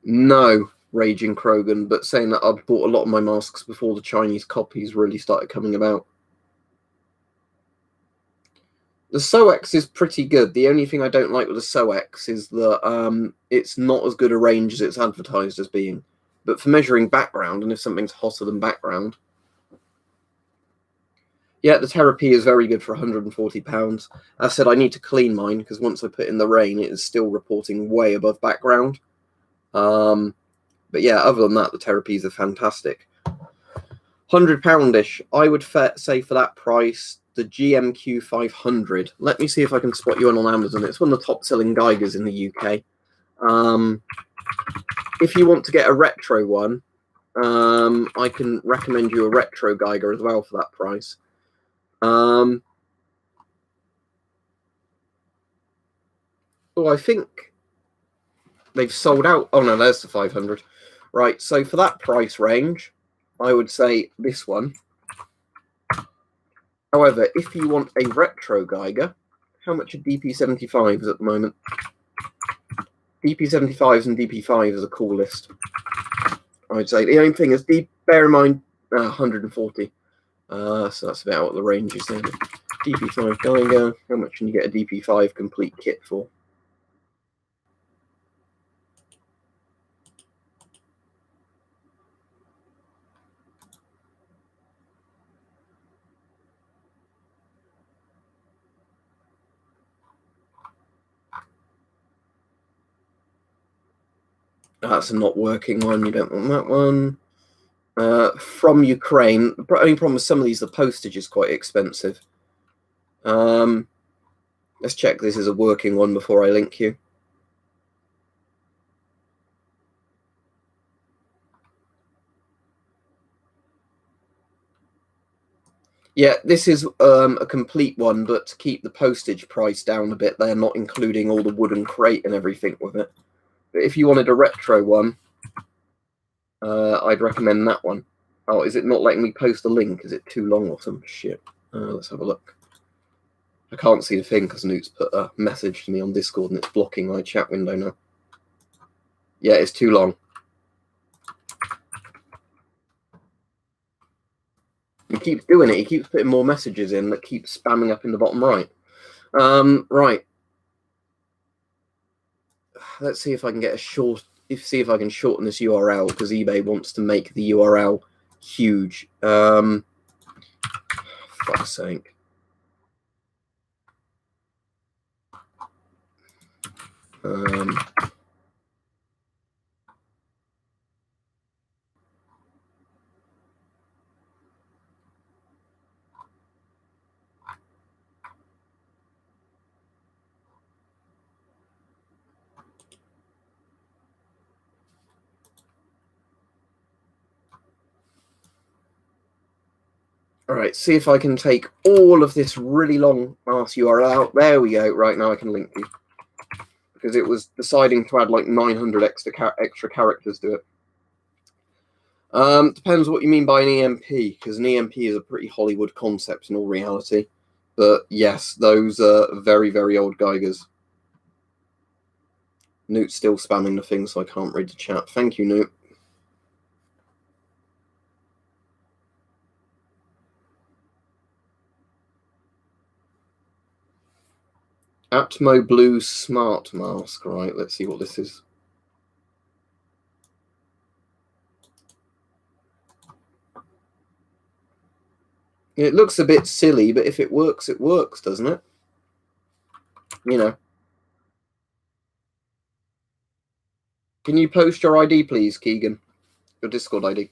No, Raging Krogan, but saying that I've bought a lot of my masks before the Chinese copies really started coming about. The SOX is pretty good. The only thing I don't like with the SOX is that it's not as good a range as it's advertised as being. But for measuring background, and if something's hotter than background, yeah, the Therapy is very good for £140. I said I need to clean mine because once I put in the rain, it is still reporting way above background. But yeah, other than that, the Therapies are fantastic. £100-ish. I would say for that price, the GMQ 500. Let me see if I can spot you on Amazon. It's one of the top-selling Geigers in the UK. If you want to get a retro one, I can recommend you a retro Geiger as well for that price. Oh, I think they've sold out. Oh no, there's the 500. Right, so for that price range, I would say this one. However, if you want a retro Geiger, how much are DP75s at the moment? DP75s and DP5s are the coolest. I'd say the only thing is, bear in mind, 140. So that's about what the range is there. DP5 Geiger, how much can you get a DP5 complete kit for? That's a not working one. You don't want that one. From Ukraine. The only problem with some of these, the postage is quite expensive. Let's check this is a working one before I link you. Yeah, this is a complete one, but to keep the postage price down a bit, they're not including all the wooden crate and everything with it. But if you wanted a retro one, I'd recommend that one. Oh, is it not letting me post a link? Is it too long or some shit? Let's have a look. I can't see the thing because Newt's put a message to me on Discord and it's blocking my chat window now. Yeah, it's too long. He keeps doing it. He keeps putting more messages in that keep spamming up in the bottom right. Right. Let's see if I can get see if I can shorten this URL because eBay wants to make the URL huge. Fuck's sake. All right, see if I can take all of this really long ass URL out. There we go. Right, now I can link you. Because it was deciding to add like 900 extra characters to it. Depends what you mean by an EMP, because an EMP is a pretty Hollywood concept in all reality. But yes, those are very, very old Geigers. Newt's still spamming the thing, so I can't read the chat. Thank you, Newt. Atmo Blue Smart Mask. Right, let's see what this is. It looks a bit silly, but if it works, doesn't it? You know. Can you post your ID, please, Keegan? Your Discord ID.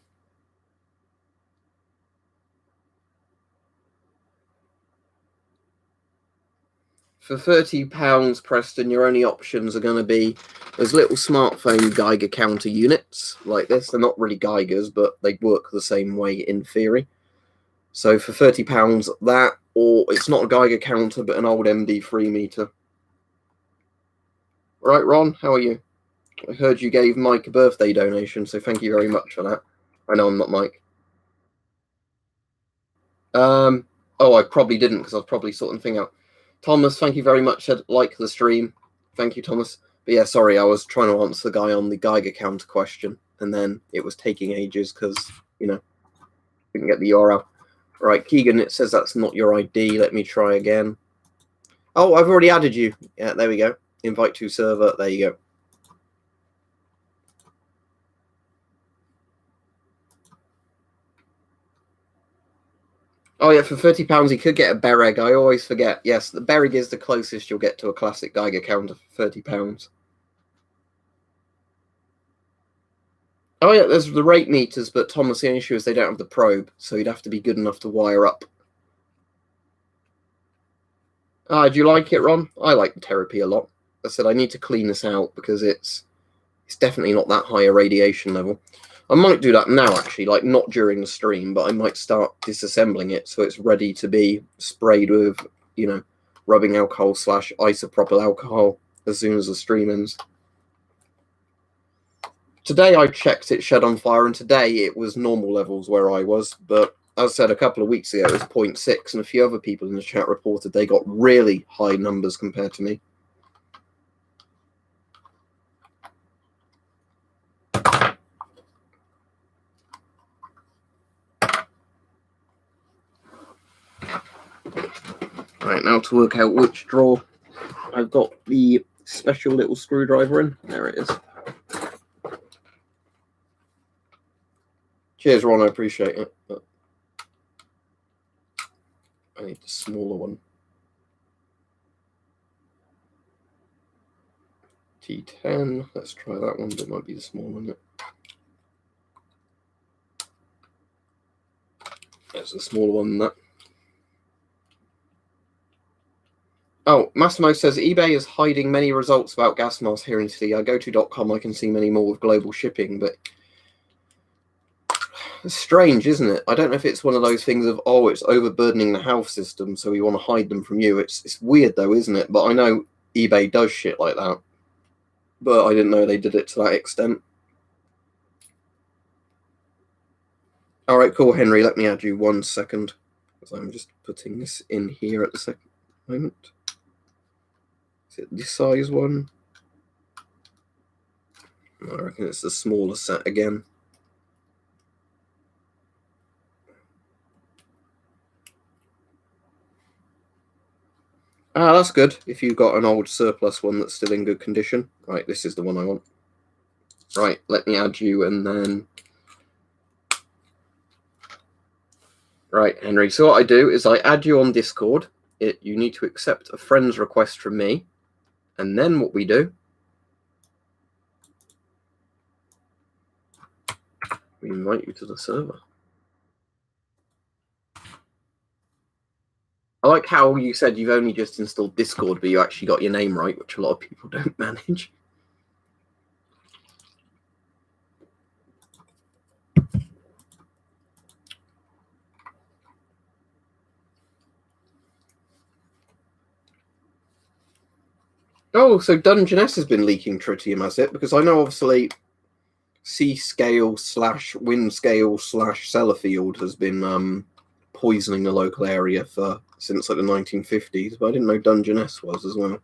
For £30, Preston, your only options are going to be those little smartphone Geiger counter units like this. They're not really Geigers, but they work the same way in theory. So for £30, that, or it's not a Geiger counter, but an old MD3 meter. Right, Ron, how are you? I heard you gave Mike a birthday donation, so thank you very much for that. I know I'm not Mike. Oh, I probably didn't because I was probably sorting the thing out. Thomas, thank you very much. Said like the stream. Thank you, Thomas. But yeah, sorry, I was trying to answer the guy on the Geiger counter question, and then it was taking ages because, you know, didn't get the URL. Right, Keegan, it says that's not your ID. Let me try again. Oh, I've already added you. Yeah, there we go. Invite to server. There you go. Oh yeah, for £30 he could get a Bereg. I always forget. Yes, the Bereg is the closest you'll get to a classic Geiger counter for £30. Oh yeah, there's the rate meters, but Thomas, the issue is they don't have the probe, so you'd have to be good enough to wire up. Do you like it, Ron? I like the therapy a lot. I said I need to clean this out because it's definitely not that high a radiation level. I might do that now, actually, like not during the stream, but I might start disassembling it so it's ready to be sprayed with, you know, rubbing alcohol / isopropyl alcohol as soon as the stream ends. Today I checked it shed on fire, and today it was normal levels where I was, but as I said a couple of weeks ago, it was 0.6, and a few other people in the chat reported they got really high numbers compared to me. Right, now to work out which drawer I've got the special little screwdriver in. There it is. Cheers, Ron, I appreciate it. But I need the smaller one. T10, let's try that one, that might be the small one. There's a smaller one than that. Oh, Massimo says eBay is hiding many results about gas masks here in Italy. I go to .com, I can see many more with global shipping, but it's strange, isn't it? I don't know if it's one of those things of, oh, it's overburdening the health system, so we want to hide them from you. It's weird though, isn't it? But I know eBay does shit like that. But I didn't know they did it to that extent. All right, cool, Henry. Let me add you 1 second, because I'm just putting this in here at the second moment. Is it this size one? I reckon it's the smaller set again. That's good. If you've got an old surplus one that's still in good condition. Right, this is the one I want. Right, let me add you and then... Right, Henry. So what I do is I add you on Discord. You need to accept a friend's request from me. And then what we do... we invite you to the server. I like how you said you've only just installed Discord, but you actually got your name right, which a lot of people don't manage. Oh, so Dungeness has been leaking tritium, has it? Because I know, obviously, C-scale / wind scale / Sellafield has been poisoning the local area since like the 1950s, but I didn't know Dungeness was as well.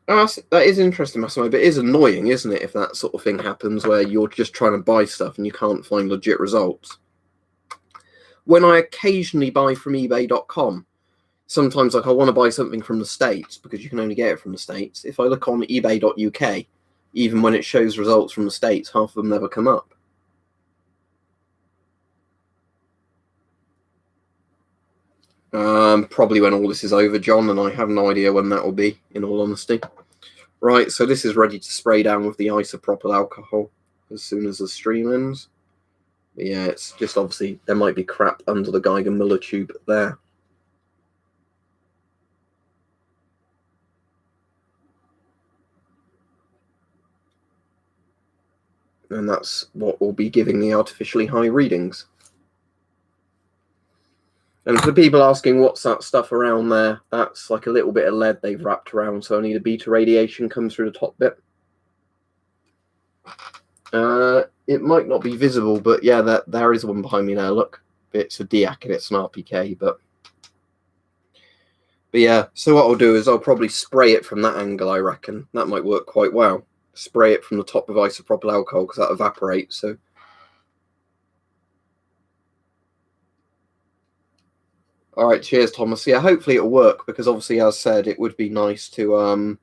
That is interesting, Massimo, but it is annoying, isn't it, if that sort of thing happens where you're just trying to buy stuff and you can't find legit results. When I occasionally buy from eBay.com, sometimes like I want to buy something from the States because you can only get it from the States. If I look on ebay.uk, even when it shows results from the States, half of them never come up. Probably when all this is over, John, and I have no idea when that will be, in all honesty. Right, so this is ready to spray down with the isopropyl alcohol as soon as the stream ends. But yeah, it's just obviously there might be crap under the Geiger-Müller tube there. And that's what will be giving the artificially high readings. And for people asking what's that stuff around there, that's like a little bit of lead they've wrapped around, so only the beta radiation comes through the top bit. It might not be visible, but yeah, there is one behind me there, look. It's a DIAC and it's an RPK, but yeah, so what I'll do is I'll probably spray it from that angle, I reckon. That might work quite well. Spray it from the top of isopropyl alcohol, because that evaporates, so... Alright, cheers, Thomas. Yeah, hopefully it'll work, because obviously, as said, it would be nice to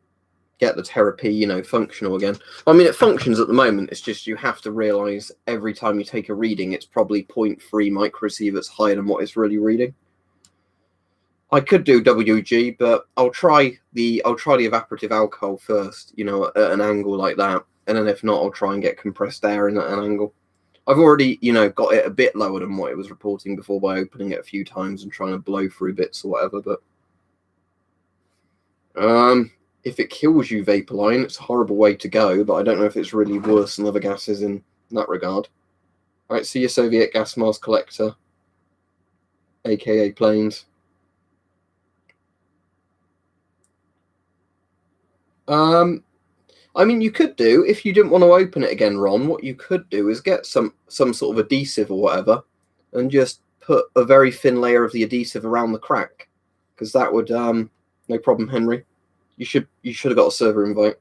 get the therapy, you know, functional again. I mean, it functions at the moment. It's just you have to realise every time you take a reading, it's probably 0.3 microsieverts higher than what it's really reading. I could do WG, but I'll try the evaporative alcohol first, you know, at an angle like that, and then if not, I'll try and get compressed air in at an angle. I've already, you know, got it a bit lower than what it was reporting before by opening it a few times and trying to blow through bits or whatever, but if it kills you, Vaporline, it's a horrible way to go, but I don't know if it's really worse than other gases in that regard. Alright, see your Soviet gas mask collector, aka planes. I mean, you could do, if you didn't want to open it again, Ron, what you could do is get some sort of adhesive or whatever, and just put a very thin layer of the adhesive around the crack, because that would, no problem, Henry. You should have got a server invite.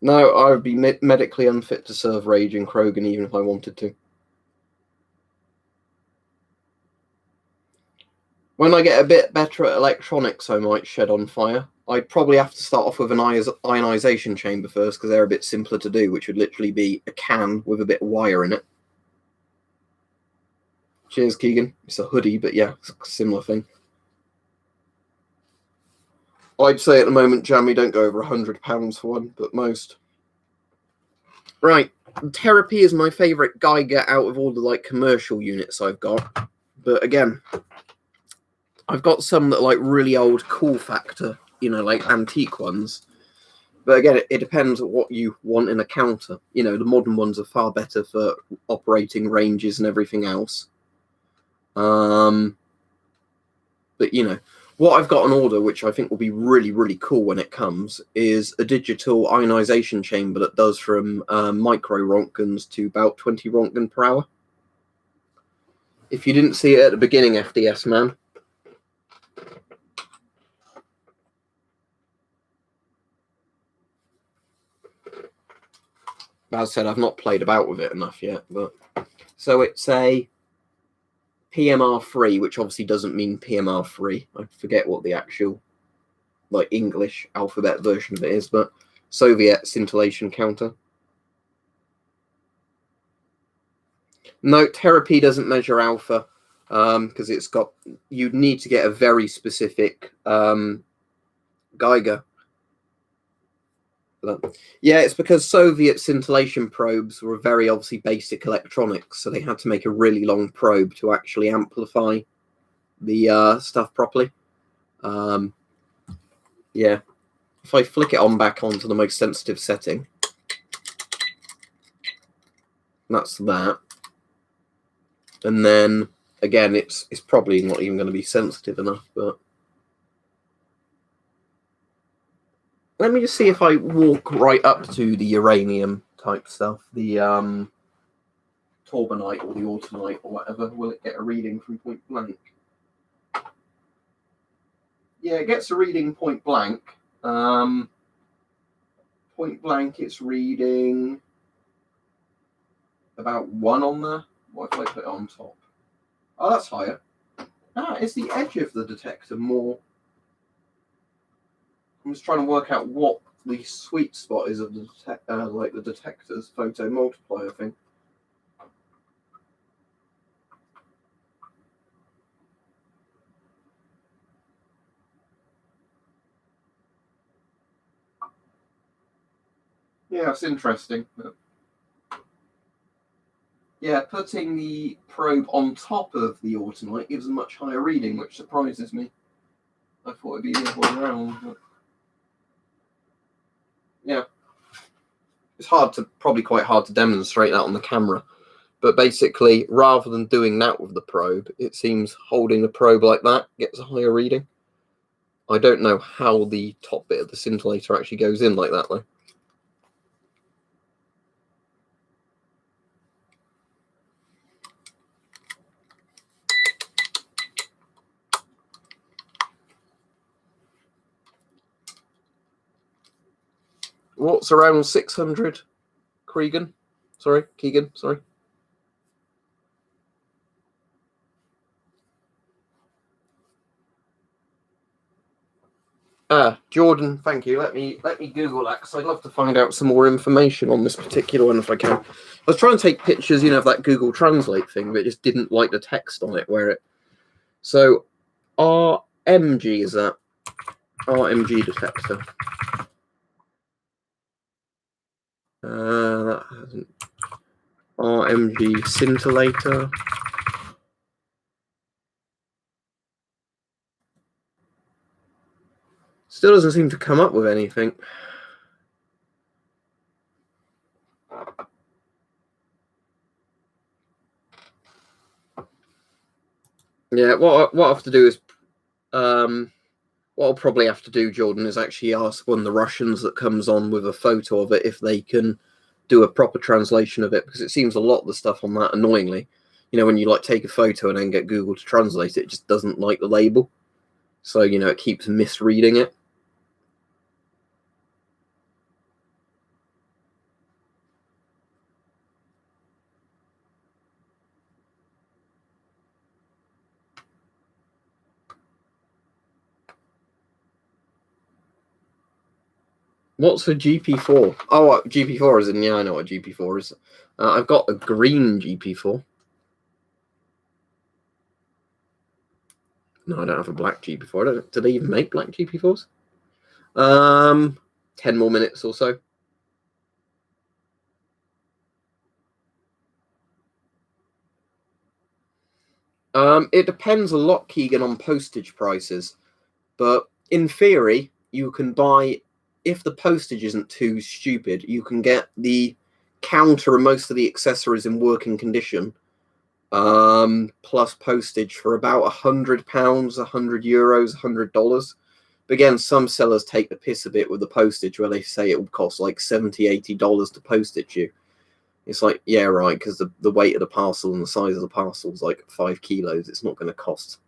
No, I would be medically unfit to serve Rage in Krogan even if I wanted to. When I get a bit better at electronics, I might shed on fire. I'd probably have to start off with an ionization chamber first, because they're a bit simpler to do, which would literally be a can with a bit of wire in it. Cheers, Keegan. It's a hoodie, but yeah, it's a similar thing. I'd say at the moment, Jammy, don't go over £100 for one, but most. Right, Therapy is my favourite Geiger out of all the like commercial units I've got. But again, I've got some that are like really old cool factor, you know, like antique ones. But again, it depends on what you want in a counter. You know, the modern ones are far better for operating ranges and everything else. But, you know, what I've got on order, which I think will be really, really cool when it comes, is a digital ionization chamber that does from micro Rontgens to about 20 Rontgen per hour. If you didn't see it at the beginning, FDS man. As I said, I've not played about with it enough yet, but so it's a PMR3, which obviously doesn't mean PMR3. I forget what the actual like English alphabet version of it is, but Soviet scintillation counter. No, Therapy doesn't measure alpha because it's got, you need to get a very specific Geiger. Yeah, it's because Soviet scintillation probes were very obviously basic electronics, so they had to make a really long probe to actually amplify the stuff properly. Yeah, if I flick it on back onto the most sensitive setting, that's that. And then again, it's probably not even going to be sensitive enough, but let me just see if I walk right up to the uranium type stuff, the Torbanite or the Automite or whatever. Will it get a reading from point blank? Yeah, it gets a reading point blank. Point blank, it's reading about 1 on there. What if I put it on top? Oh, that's higher. Ah, is the edge of the detector more? I'm just trying to work out what the sweet spot is of the like the detector's photo multiplier thing. Yeah, it's interesting. Yeah, putting the probe on top of the automite gives a much higher reading, which surprises me. I thought it'd be the other way around. But yeah, it's probably quite hard to demonstrate that on the camera. But basically, rather than doing that with the probe, it seems holding the probe like that gets a higher reading. I don't know how the top bit of the scintillator actually goes in like that, though. What's around 600, Keegan? Sorry. Jordan, thank you. Let me Google that because I'd love to find out some more information on this particular one if I can. I was trying to take pictures, of that Google Translate thing, but it just didn't like the text on it. So RMG is that RMG detector? That hasn't. RMG scintillator. Still doesn't seem to come up with anything. Yeah, what I have to do is, what I'll probably have to do, Jordan, is actually ask one of the Russians that comes on with a photo of it if they can do a proper translation of it, because it seems a lot of the stuff on that, annoyingly, when you take a photo and then get Google to translate it, it just doesn't like the label. So, it keeps misreading it. What's a GP4? Oh, what GP4 is in? Yeah, I know what GP4 is. I've got a green GP4. No, I don't have a black GP4. Do they even make black GP4s? 10 more minutes or so. It depends a lot, Keegan, on postage prices. But in theory, you can buy, if the postage isn't too stupid, you can get the counter and most of the accessories in working condition, plus postage for about £100, €100, $100. But again, some sellers take the piss a bit with the postage, where they say it will cost like $70, $80 to postage you. It's like, yeah, right, because the weight of the parcel and the size of the parcel is like 5 kilos. It's not going to cost,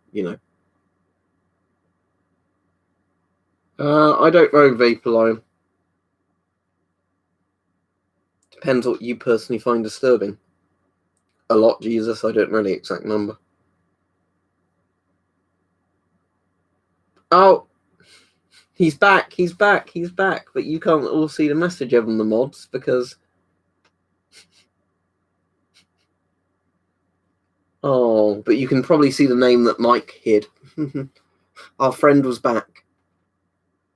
I don't know, Vapor Lion. Depends what you personally find disturbing. A lot, Jesus. I don't know the exact number. Oh, he's back. But you can't all see the message of the mods because. Oh, but you can probably see the name that Mike hid. Our friend was back.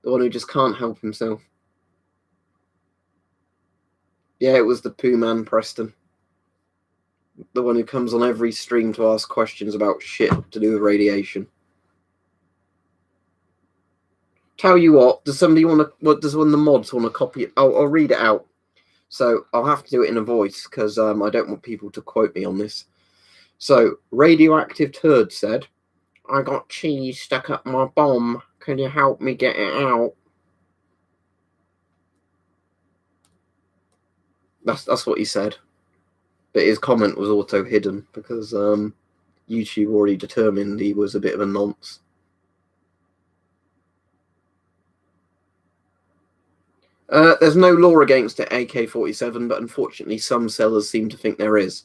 The one who just can't help himself. Yeah, it was the Pooh Man Preston. The one who comes on every stream to ask questions about shit to do with radiation. Tell you what, does somebody want to? What does one of the mods want to copy it? I'll read it out. So I'll have to do it in a voice because I don't want people to quote me on this. So Radioactive Turd said, "I got cheese stuck up my bum. Can you help me get it out?" That's what he said. But his comment was auto hidden because YouTube already determined he was a bit of a nonce. There's no law against it, AK-47, but unfortunately some sellers seem to think there is.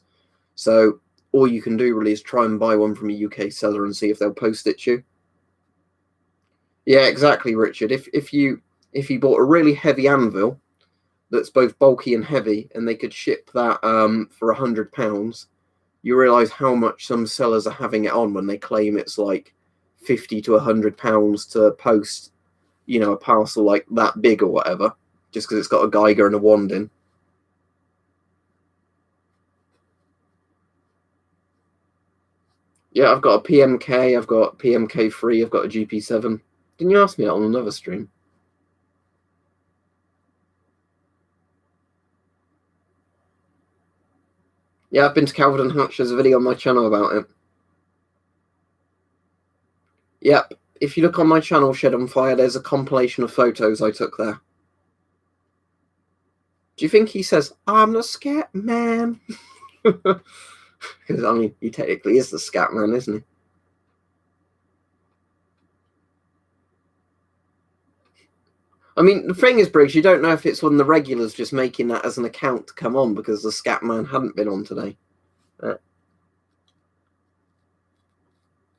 So all you can do really is try and buy one from a UK seller and see if they'll post it to you. Yeah, exactly, Richard. If you if you bought a really heavy anvil that's both bulky and heavy, and they could ship that for £100, you realise how much some sellers are having it on when they claim it's like £50 to £100 to post, you know, a parcel like that big or whatever, just because it's got a Geiger and a wand in. Yeah, I've got a PMK, I've got PMK3, I've got a GP7. Didn't you ask me that on another stream? Yeah, I've been to Calvert and Hatch. There's a video on my channel about it. Yep. If you look on my channel, Shed on Fire, there's a compilation of photos I took there. Do you think he says, I'm the scat man? Because, I mean, he technically is the scat man, isn't he? I mean, the thing is, Briggs, you don't know if it's one of the regulars just making that as an account to come on because the scat man hadn't been on today.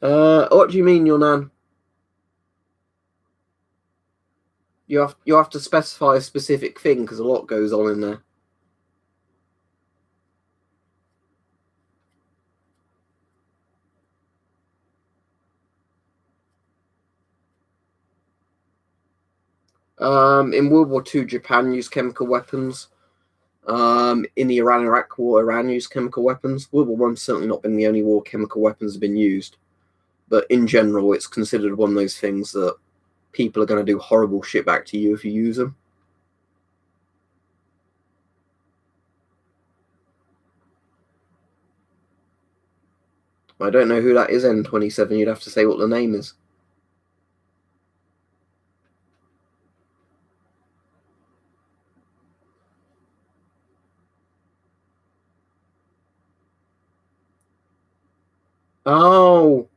What do you mean, your nan? You have to specify a specific thing because a lot goes on in there. In World War II, Japan used chemical weapons. In the Iran-Iraq War, Iran used chemical weapons. World War I's certainly not been the only war chemical weapons have been used. But in general, it's considered one of those things that people are going to do horrible shit back to you if you use them. I don't know who that is, N27. You'd have to say what the name is. Oh,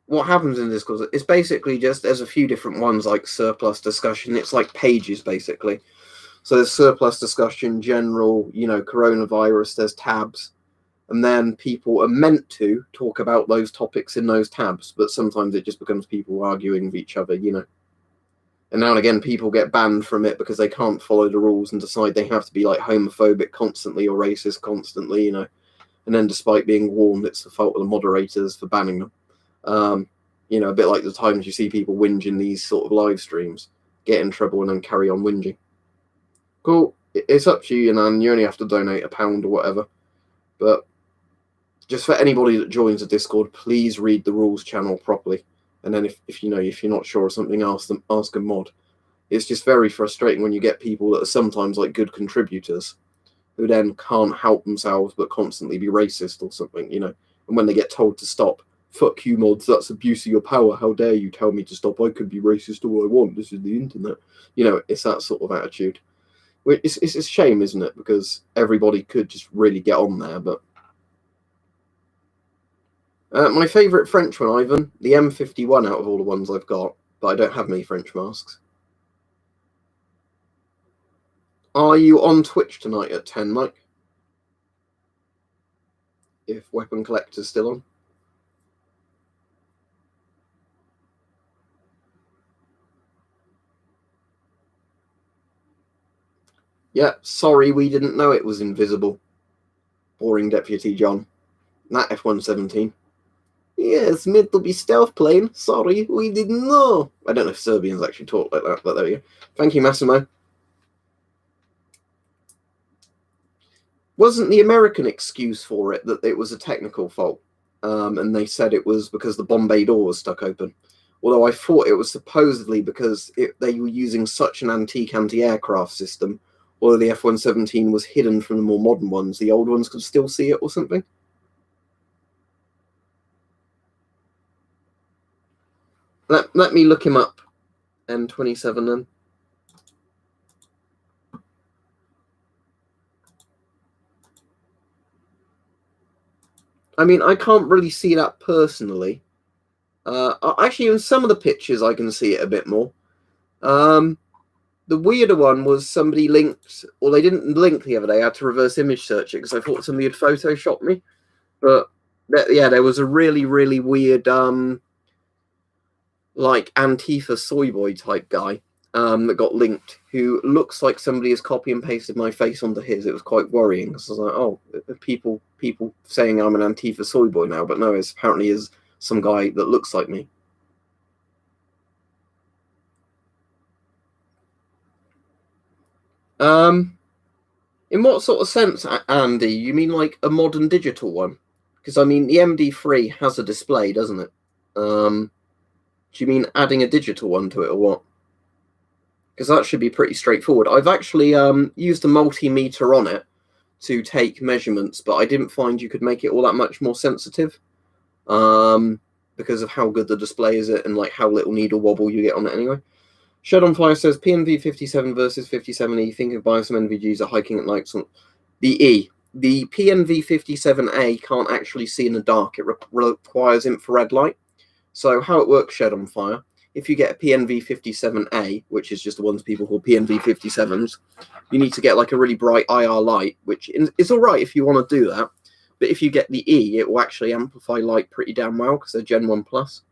what happens in this course? It's basically just, there's a few different ones like surplus discussion. It's like pages, basically. So there's surplus discussion, general, you know, coronavirus, there's tabs. And then people are meant to talk about those topics in those tabs, but sometimes it just becomes people arguing with each other, you know. And now and again, people get banned from it because they can't follow the rules and decide they have to be like homophobic constantly or racist constantly, you know. And then despite being warned, it's the fault of the moderators for banning them. You know, a bit like the times you see people whinge in these sort of live streams, get in trouble and then carry on whinging. Cool. It's up to you, and you only have to donate £1 or whatever. But just for anybody that joins the Discord, please read the rules channel properly. And then if you know, if you're not sure of something, ask a mod. It's just very frustrating when you get people that are sometimes like good contributors who then can't help themselves but constantly be racist or something, you know. And when they get told to stop, fuck you mods, that's abuse of your power. How dare you tell me to stop? I could be racist all I want. This is the internet. You know, it's that sort of attitude. It's a shame, isn't it? Because everybody could just really get on there, but my favourite French one, Ivan, the M51 out of all the ones I've got, but I don't have many French masks. Are you on Twitch tonight at 10, Mike? If Weapon Collector's still on. Yeah, sorry, we didn't know it was invisible. Boring Deputy John. That F-117. Yes, meant to be stealth plane. Sorry, we didn't know. I don't know if Serbians actually talk like that, but there we go. Thank you, Massimo. Wasn't the American excuse for it that it was a technical fault? And they said it was because the Bombay door was stuck open. Although I thought it was supposedly because they were using such an antique anti-aircraft system, although the F-117 was hidden from the more modern ones, the old ones could still see it or something. Let me look him up. N27 then. I mean, I can't really see that personally. Actually, in some of the pictures, I can see it a bit more. The weirder one was somebody linked, or they didn't link the other day. I had to reverse image search it because I thought somebody had photoshopped me. But yeah, there was a really, really weird, like Antifa soy boy type guy that got linked, who looks like somebody has copy and pasted my face onto his. It was quite worrying because I was like, oh, people saying I'm an Antifa soy boy now, but no, it's apparently is some guy that looks like me. In what sort of sense, Andy? You mean like a modern digital one? Because I mean, the MD3 has a display, doesn't it? Do you mean adding a digital one to it, or what? Because that should be pretty straightforward. I've actually used a multimeter on it to take measurements, but I didn't find you could make it all that much more sensitive because of how good the display is and like how little needle wobble you get on it anyway. Shed on Fire says PNV 57 versus 57E. Think of buying some NVGs are hiking at night. The E. The PNV 57A can't actually see in the dark. It requires infrared light. So how it works, Shed on Fire, if you get a PNV 57A, which is just the ones people call PNV 57s, you need to get like a really bright IR light, which is all right if you want to do that. But if you get the E, it will actually amplify light pretty damn well because they're Gen 1 Plus.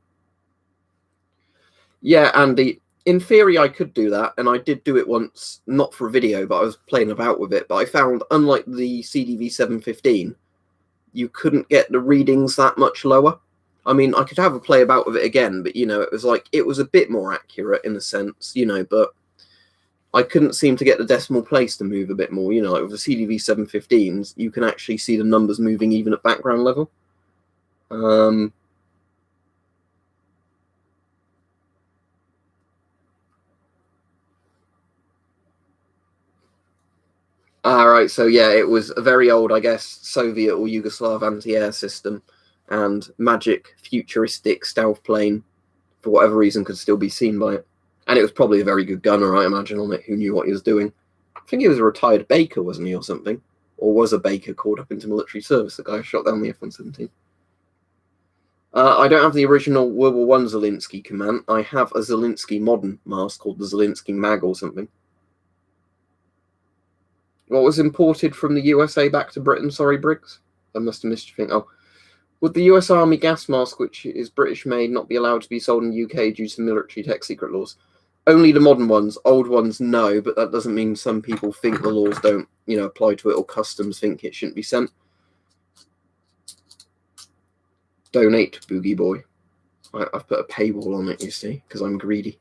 Yeah, Andy, in theory, I could do that, and I did do it once, not for a video, but I was playing about with it. But I found, unlike the CDV 715, you couldn't get the readings that much lower. I mean, I could have a play about with it again, but, you know, it was like, it was a bit more accurate in a sense, you know, but I couldn't seem to get the decimal place to move a bit more. You know, like with the CDV 715s, you can actually see the numbers moving even at background level. Right, so yeah, it was a very old, I guess, Soviet or Yugoslav anti-air system, and magic, futuristic stealth plane, for whatever reason, could still be seen by it. And it was probably a very good gunner, I imagine, on it, who knew what he was doing. I think he was a retired baker, wasn't he, or something? Or was a baker called up into military service, the guy who shot down the F-117. I don't have the original World War I Zelensky command. I have a Zelensky modern mask called the Zelensky Mag or something. What was imported from the USA back to Britain? Sorry, Briggs. I must have missed your thing. Oh, would the US Army gas mask, which is British made, not be allowed to be sold in the UK due to military tech secret laws? Only the modern ones. Old ones, no, but that doesn't mean some people think the laws don't, you know, apply to it, or customs think it shouldn't be sent. Donate, Boogie Boy. I've put a paywall on it, you see, because I'm greedy.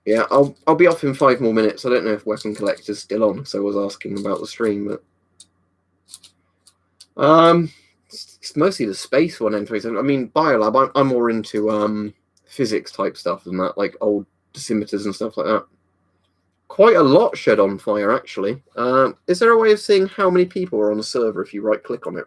Yeah, I'll be off in 5 more minutes. I don't know if Weapon Collector's still on, so I was asking about the stream, but it's mostly the space one entry. I mean, Biolab, I'm more into physics type stuff than that, like old dosimeters and stuff like that. Quite a lot Shed on Fire, actually. Is there a way of seeing how many people are on a server if you right click on it?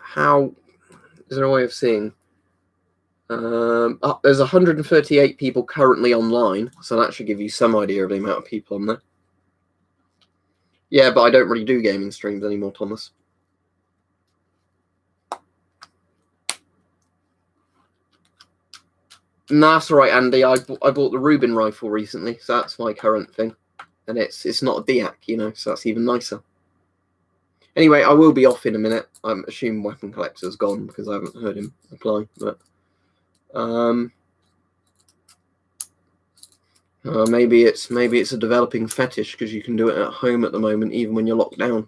How is there a way of seeing? There's 138 people currently online, so that should give you some idea of the amount of people on there. Yeah, but I don't really do gaming streams anymore, Thomas. Nah, that's all right, Andy. I bought the Rubin rifle recently, so that's my current thing. And it's not a Diak, you know, so that's even nicer. Anyway, I will be off in a minute. I'm assuming Weapon Collector's gone because I haven't heard him reply. But maybe it's a developing fetish because you can do it at home at the moment, even when you're locked down.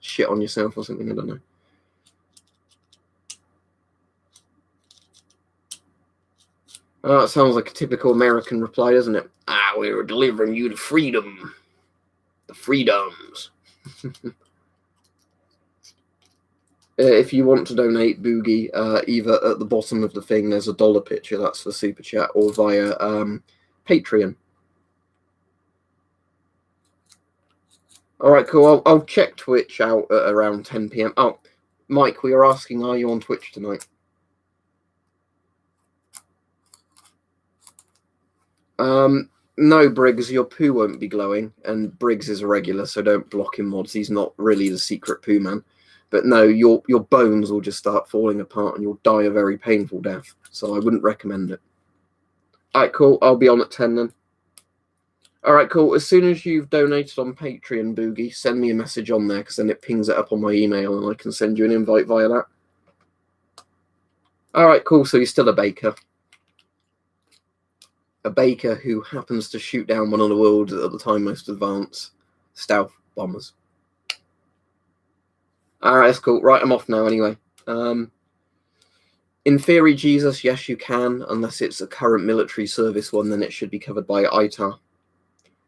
Shit on yourself or something. I don't know. It sounds like a typical American reply, doesn't it? We're delivering you to freedom. The freedoms. If you want to donate, Boogie, either at the bottom of the thing, there's a dollar picture, that's for Super Chat, or via Patreon. All right, cool. I'll check Twitch out at around 10 p.m. Oh, Mike, we were asking, are you on Twitch tonight? No, Briggs, your poo won't be glowing, and Briggs is a regular, so don't block him, mods. He's not really the secret poo man. But no, your bones will just start falling apart and you'll die a very painful death. So I wouldn't recommend it. All right, cool. I'll be on at 10 then. All right, cool. As soon as you've donated on Patreon, Boogie, send me a message on there, because then it pings it up on my email and I can send you an invite via that. All right, cool. So you're still a baker. A baker who happens to shoot down one of the world's, at the time, most advanced stealth bombers. All right, that's cool. Right, I'm off now anyway. In theory, Jesus, yes, you can. Unless it's a current military service one, then it should be covered by ITAR.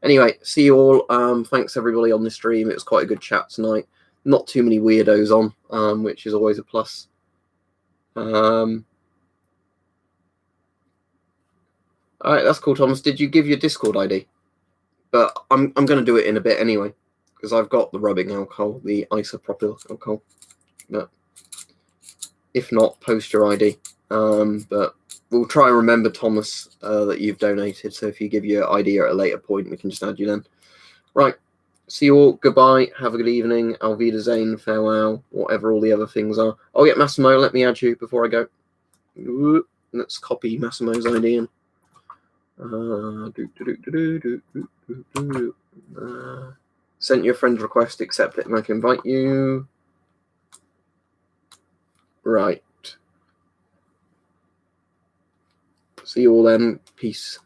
Anyway, see you all. Thanks everybody on the stream. It was quite a good chat tonight. Not too many weirdos on, which is always a plus. All right, that's cool, Thomas. Did you give your Discord ID? But I'm going to do it in a bit anyway, because I've got the rubbing alcohol, the isopropyl alcohol. But if not, post your ID. But we'll try and remember, Thomas, that you've donated. So if you give your ID at a later point, we can just add you then. Right. See you all. Goodbye. Have a good evening. Auf Wiedersehen. Farewell. Whatever all the other things are. Oh, yeah, Massimo, let me add you before I go. Let's copy Massimo's ID in. Sent you a friend request. Accept it and I can invite you. Right. See you all then. Peace.